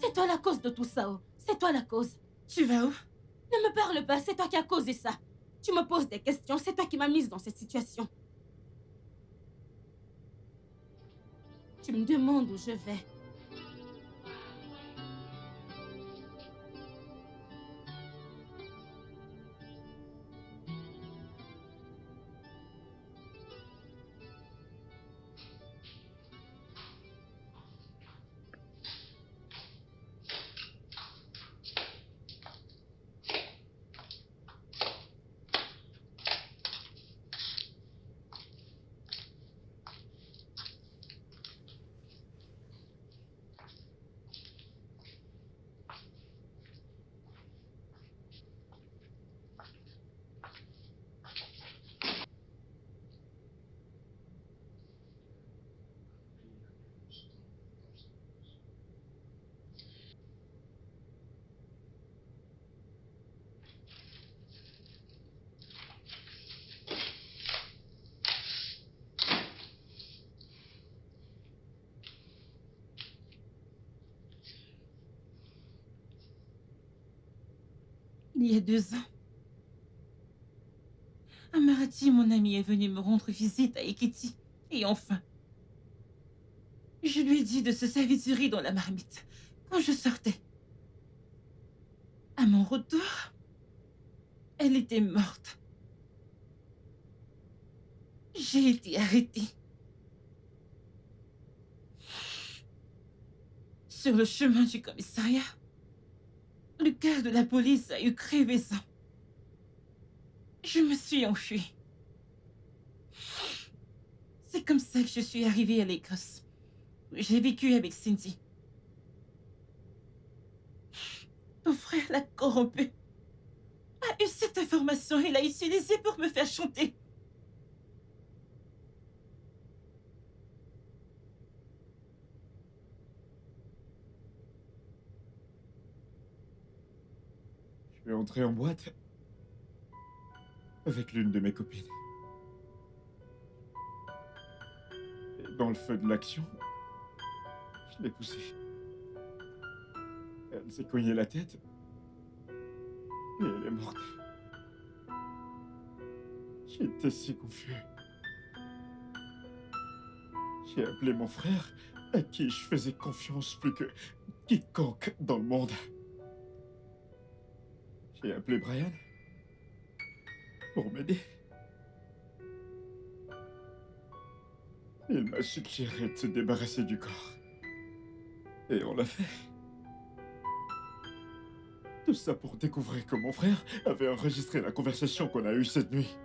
S4: C'est toi la cause de tout ça, oh. C'est toi la cause.
S3: Tu vas où?
S4: Ne me parle pas, c'est toi qui as causé ça. Tu me poses des questions, c'est toi qui m'as mise dans cette situation. Tu me demandes où je vais.
S3: Il y a 2 ans, un mardi, mon ami est venu me rendre visite à Ekiti. Et enfin, je lui ai dit de se servir du riz dans la marmite quand je sortais. À mon retour, elle était morte. J'ai été arrêtée. Sur le chemin du commissariat, le gars de la police a eu crevaison. Je me suis enfuie. C'est comme ça que je suis arrivée à l'Écosse, où j'ai vécu avec Cindy. Ton frère l'a corrompu. A eu cette information et l'a utilisée pour me faire chanter.
S1: Je vais entrer en boîte avec l'une de mes copines. dans le feu de l'action, je l'ai poussée. Elle s'est cognée la tête et elle est morte. J'étais si confus. J'ai appelé mon frère, à qui je faisais confiance plus que quiconque dans le monde. J'ai appelé Brian pour m'aider. Il m'a suggéré de se débarrasser du corps. Et on l'a fait. Tout ça pour découvrir que mon frère avait enregistré la conversation qu'on a eue cette nuit.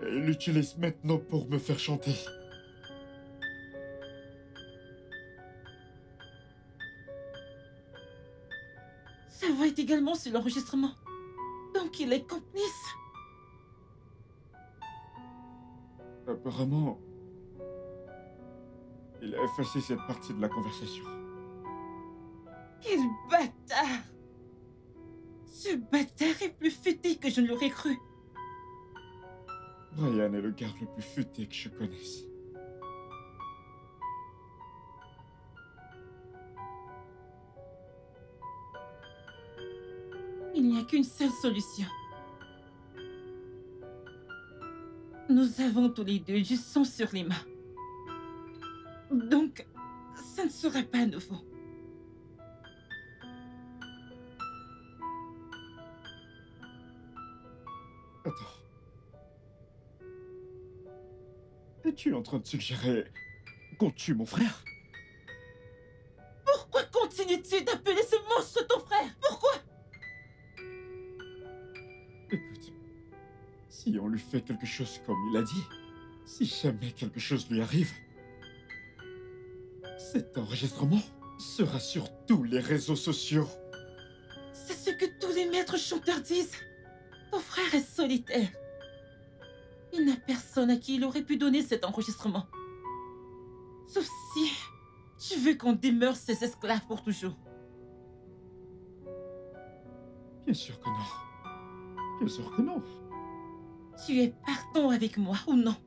S1: Et il l'utilise maintenant pour me faire chanter.
S3: Sa voix est également sur l'enregistrement. Donc il est complice.
S1: Apparemment, il a effacé cette partie de la conversation.
S3: Quel bâtard! Ce bâtard est plus futé que je ne l'aurais cru.
S1: Brian est le garde le plus futé que je connaisse.
S3: Il n'y a qu'une seule solution. Nous avons tous les deux du sang sur les mains. Donc, ça ne sera pas nouveau.
S1: Attends. Es-tu en train de suggérer qu'on tue mon frère?
S3: Pourquoi continues-tu d'appeler ce monstre ton frère? Pourquoi?
S1: Écoute, si on lui fait quelque chose comme il a dit, si jamais quelque chose lui arrive, cet enregistrement sera sur tous les réseaux sociaux.
S3: C'est ce que tous les maîtres chanteurs disent. Ton frère est solitaire. Il n'a personne à qui il aurait pu donner cet enregistrement. Sauf si tu veux qu'on demeure ses esclaves pour toujours.
S1: Bien sûr que non. Bien sûr que non.
S3: Tu es partant avec moi ou non?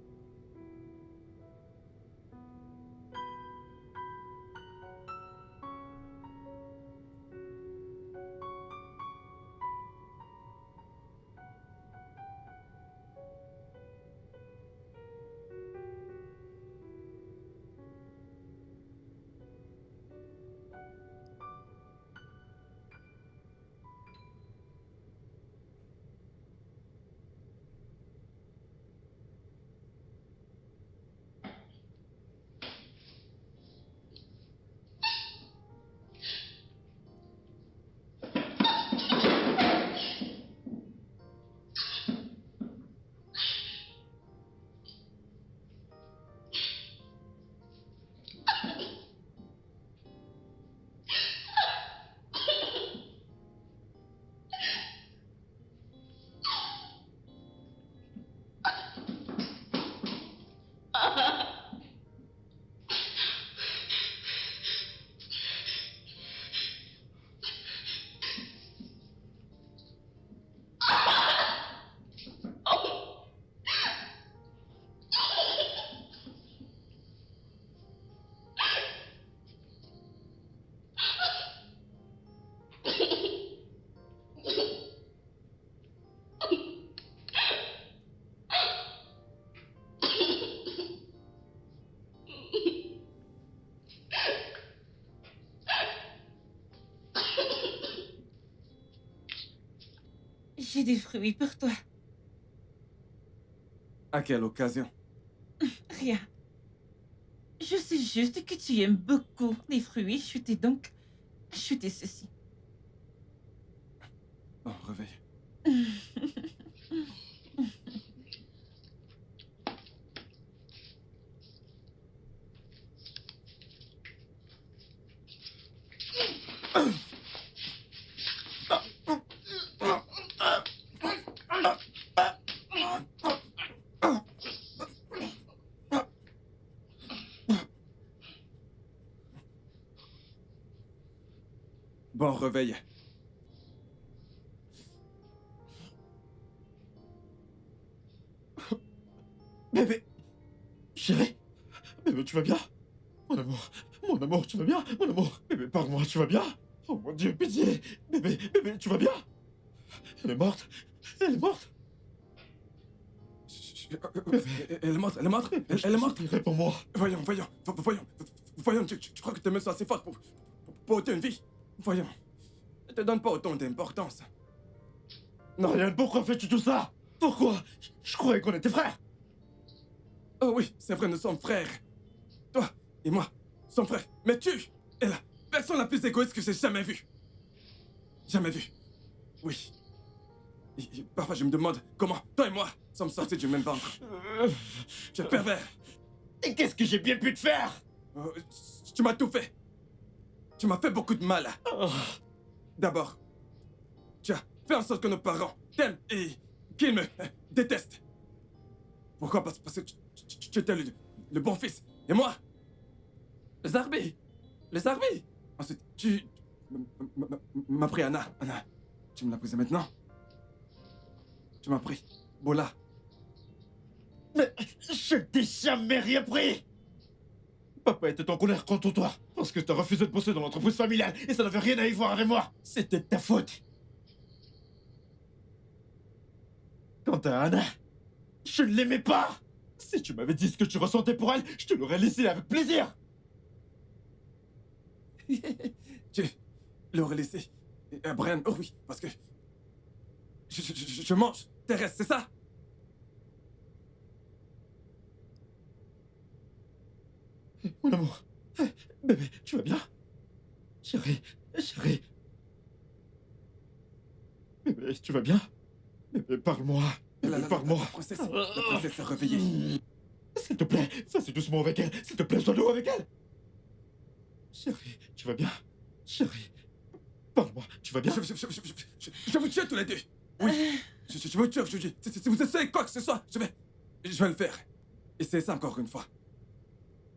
S3: J'ai des fruits pour toi.
S2: À quelle occasion?
S3: Rien. Je sais juste que tu aimes beaucoup les fruits. Je t'ai donc acheté ceci.
S2: Oh, réveille. Bon, réveille.
S1: Bébé! Chérie! Bébé, tu vas bien? mon amour, tu vas bien? Mon amour, bébé, parle-moi, tu vas bien? Oh mon Dieu, pitié! Bébé, bébé, tu vas bien? Elle est morte? Elle est morte?
S2: Elle est morte, elle est morte, elle est morte.
S1: Réponds-moi.
S2: Voyons, tu crois que tes mains sont assez fortes pour ôter une vie? Voyons, ne te donne pas autant d'importance.
S1: Non, Ryan, pourquoi fais-tu tout ça? Pourquoi? Je croyais qu'on était frères.
S2: Oh oui, c'est vrai, nous sommes frères. Toi et moi sommes frères. Mais tu es la personne la plus égoïste que j'ai jamais vue. Jamais vue. Oui. Et parfois je me demande comment toi et moi sommes sortis du même ventre. Tu es pervers.
S1: Et qu'est-ce que j'ai bien pu te faire?
S2: Tu m'as tout fait. Tu m'as fait beaucoup de mal.
S1: Oh.
S2: D'abord, tu as fait en sorte que nos parents t'aiment et qu'ils me détestent. Pourquoi? Parce que tu étais le bon fils. Et moi, les armées. Ensuite, tu m'as pris Anna. Anna, tu me l'as prise maintenant. Tu m'as pris Bola.
S1: Mais je t'ai jamais rien pris. Papa était en colère contre toi parce que t'as refusé de bosser dans l'entreprise familiale et ça n'avait rien à y voir avec moi. C'était de ta faute. Quant à Anna, je ne l'aimais pas. Si tu m'avais dit ce que tu ressentais pour elle, je te l'aurais laissé avec plaisir.
S2: Tu l'aurais laissé à Brian. Oh oui, parce que je mange tes restes, c'est ça?
S1: Mon amour, bébé, tu vas bien? Chérie, bébé, tu vas bien? Bébé, parle-moi. Bébé, parle-moi.
S2: La princesse s'est réveillée.
S1: S'il te plaît, fais doucement avec elle. S'il te plaît, sois doux avec elle. Chérie, tu vas bien? Chérie, parle-moi, tu vas bien?
S2: Je vais vous tuer tous les deux. Oui, je vais vous tuer, je vous dis. Si vous essayez quoi que ce soit, je vais le faire. Essayez ça encore une fois.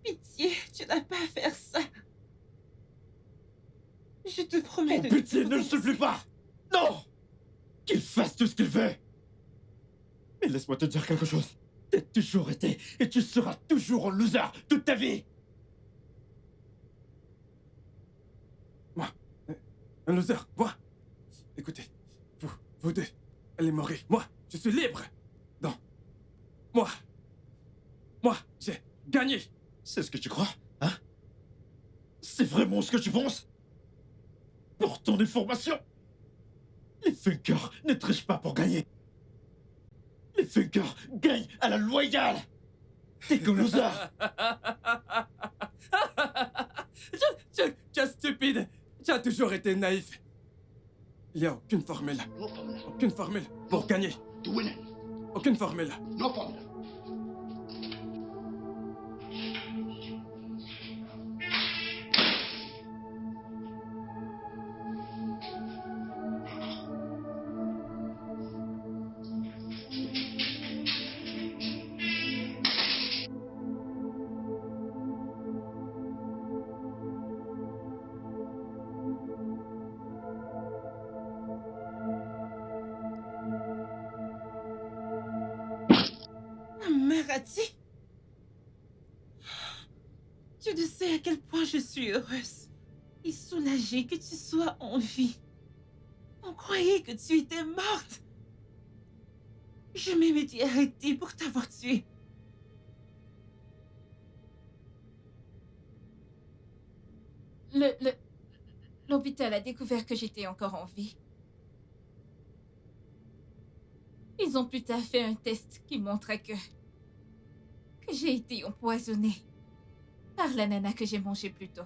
S3: Pitié, tu n'as pas à faire ça. Je te promets
S1: Oh,
S3: de...
S1: pitié, ne le souffle pas! Non! Qu'il fasse tout ce qu'il veut! Mais laisse-moi te dire quelque chose. T'as toujours été et tu seras toujours un loser toute ta vie!
S2: Moi, un loser, moi. Écoutez, vous deux, allez mourir. Moi, je suis libre. Non. Moi, j'ai gagné.
S1: C'est ce que tu crois, hein? C'est vraiment ce que tu penses? Pour ton information, les Funkers ne trichent pas pour gagner. Les Funkers gagnent à la loyale. T'es qu'un loser.
S2: Tu es stupide. Tu as toujours été naïf. Il n'y a aucune formule.
S6: No formula.
S2: Aucune formule pour gagner.
S6: To win it.
S2: Aucune formule.
S6: No formula.
S3: Marati, tu ne sais à quel point je suis heureuse et soulagée que tu sois en vie. On croyait que tu étais morte. Je m'étais arrêtée pour t'avoir tuée.
S5: L'hôpital a découvert que j'étais encore en vie. Ils ont plus tard fait un test qui montrait que j'ai été empoisonnée par la nana que j'ai mangée plus tôt.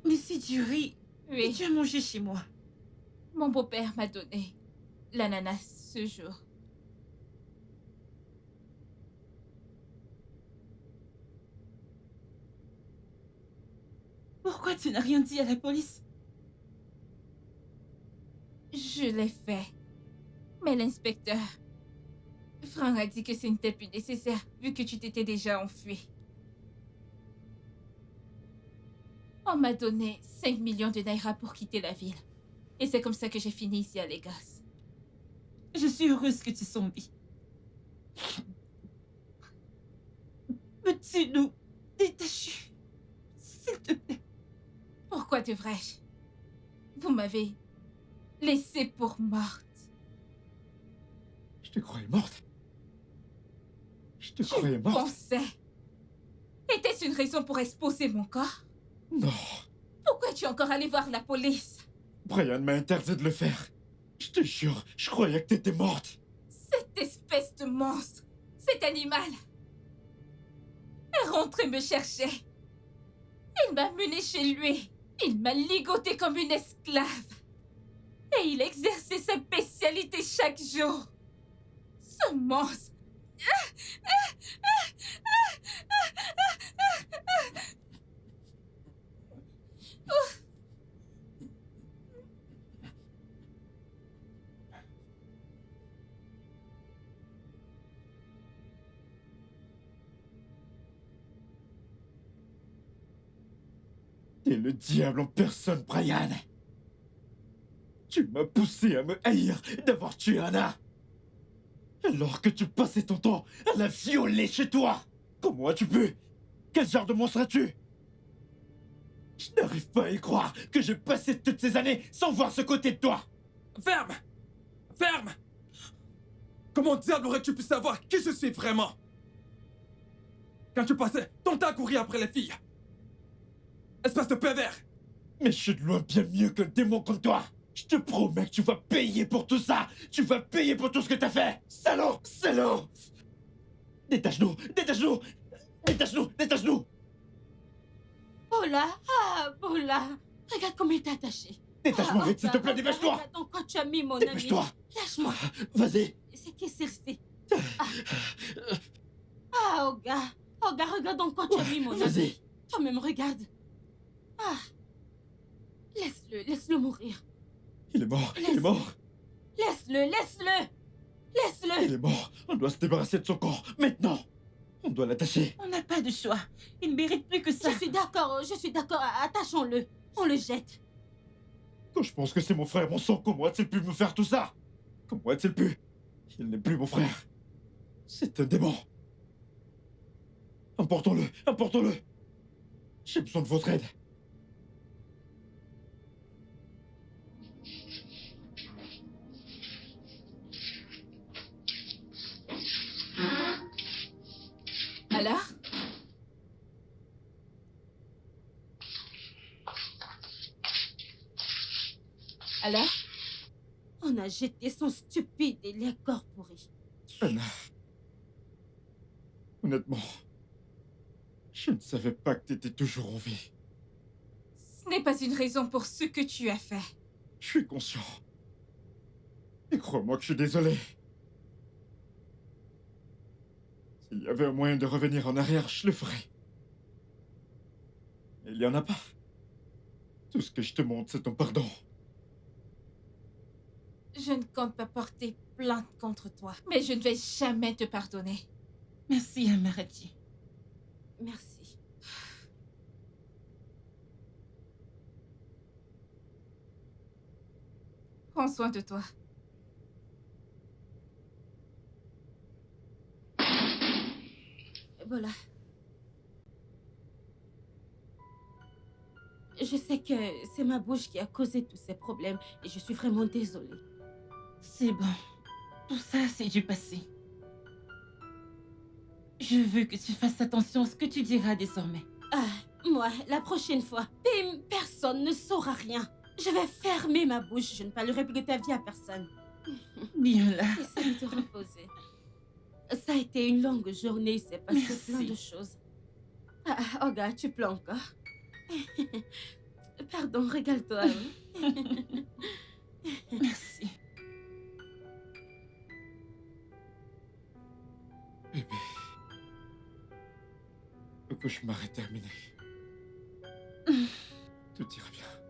S3: Mais c'est du riz que
S5: Oui,
S3: tu as mangé chez moi.
S5: mon beau-père m'a donné l'ananas ce jour.
S3: Pourquoi tu n'as rien dit à la police?
S5: Je l'ai fait. Mais l'inspecteur, Franck a dit que ce n'était plus nécessaire vu que tu t'étais déjà enfui. On m'a donné 5 millions de naira pour quitter la ville. Et c'est comme ça que j'ai fini ici à Lagos.
S3: Je suis heureuse que tu sois en vie. Peux-tu nous détaché. S'il te plaît.
S5: Pourquoi devrais-je? Vous m'avez laissée pour morte.
S1: Je te croyais morte. Je te
S5: Tu
S1: croyais morte.
S5: pensais. Était-ce une raison pour exposer mon corps?
S1: Non.
S5: Pourquoi es-tu encore allé voir la police?
S1: Brian m'a interdit de le faire. Je te jure, je croyais que t'étais morte.
S5: Cette espèce de monstre, cet animal, est rentré me chercher. Il m'a mené chez lui. Il m'a ligoté comme une esclave. Et il exerçait sa bestialité chaque jour. Ce monstre.
S1: T'es le diable en personne, Brian. Tu m'as poussé à me haïr d'avoir tué Anna. Alors que tu passais ton temps à la violer chez toi. Comment as-tu pu? Quel genre de monstre es-tu? Je n'arrive pas à y croire que j'ai passé toutes ces années sans voir ce côté de toi.
S2: Ferme! Ferme! Comment diable aurais-tu pu savoir qui je suis vraiment? Quand tu passais ton temps à courir après les filles. Espèce de pervers!
S1: Mais je suis de loin bien mieux qu'un démon comme toi. Je te promets que tu vas payer pour tout ça. Tu vas payer pour tout ce que t'as fait. Salaud! Salaud! Détache-nous! Détache-nous! Détache-nous! Détache-nous!
S4: Bola, Bola. Regarde comment il t'a attaché.
S1: Détache-moi vite, s'il te plaît, dépêche-toi!
S4: Regarde dans quoi tu as mis mon ami.
S1: Dépêche-toi!
S4: Lâche-moi.
S1: Vas-y!
S4: C'est qui Cersei? Oga. Oga, regarde dans quoi tu as mis mon ami.
S1: Vas-y!
S4: Toi-même, regarde. Laisse-le mourir.
S1: Il est mort! Il est mort!
S4: Laisse-le. Laisse-le.
S1: Il est mort! On doit se débarrasser de son corps, maintenant! On doit l'attacher!
S3: On n'a pas de choix. Il ne mérite plus que ça.
S4: Je suis d'accord. Attachons-le. On le jette.
S1: Quand je pense que c'est mon frère, mon sang, comment a-t-il pu me faire tout ça? Comment a-t-il pu? Il n'est plus mon frère. C'est un démon. Emportons-le! Emportons-le! J'ai besoin de votre aide.
S5: Alors? Alors?
S4: On a jeté son stupide et les corps pourris.
S1: Anna. Honnêtement, je ne savais pas que t'étais toujours en vie.
S5: Ce n'est pas une raison pour ce que tu as fait.
S1: Je suis conscient. Et crois-moi que je suis désolé. S'il y avait un moyen de revenir en arrière, je le ferais. Mais il n'y en a pas. Tout ce que je te montre, c'est ton pardon.
S5: Je ne compte pas porter plainte contre toi, mais je ne vais jamais te pardonner.
S3: Merci, Amarati.
S4: Merci.
S5: Prends soin de toi.
S4: Voilà. Je sais que c'est ma bouche qui a causé tous ces problèmes et je suis vraiment désolée.
S3: C'est bon. Tout ça, c'est du passé. Je veux que tu fasses attention à ce que tu diras désormais.
S4: Moi, la prochaine fois, personne ne saura rien. Je vais fermer ma bouche. Je ne parlerai plus de ta vie à personne.
S3: Bien là.
S4: Essaye de te reposer. Ça a été une longue journée. Il s'est passé
S3: Merci.
S4: plein de choses. Olga, tu pleures encore. Pardon, régale-toi.
S3: Merci.
S1: Bébé. Le cauchemar est terminé. Tout ira bien.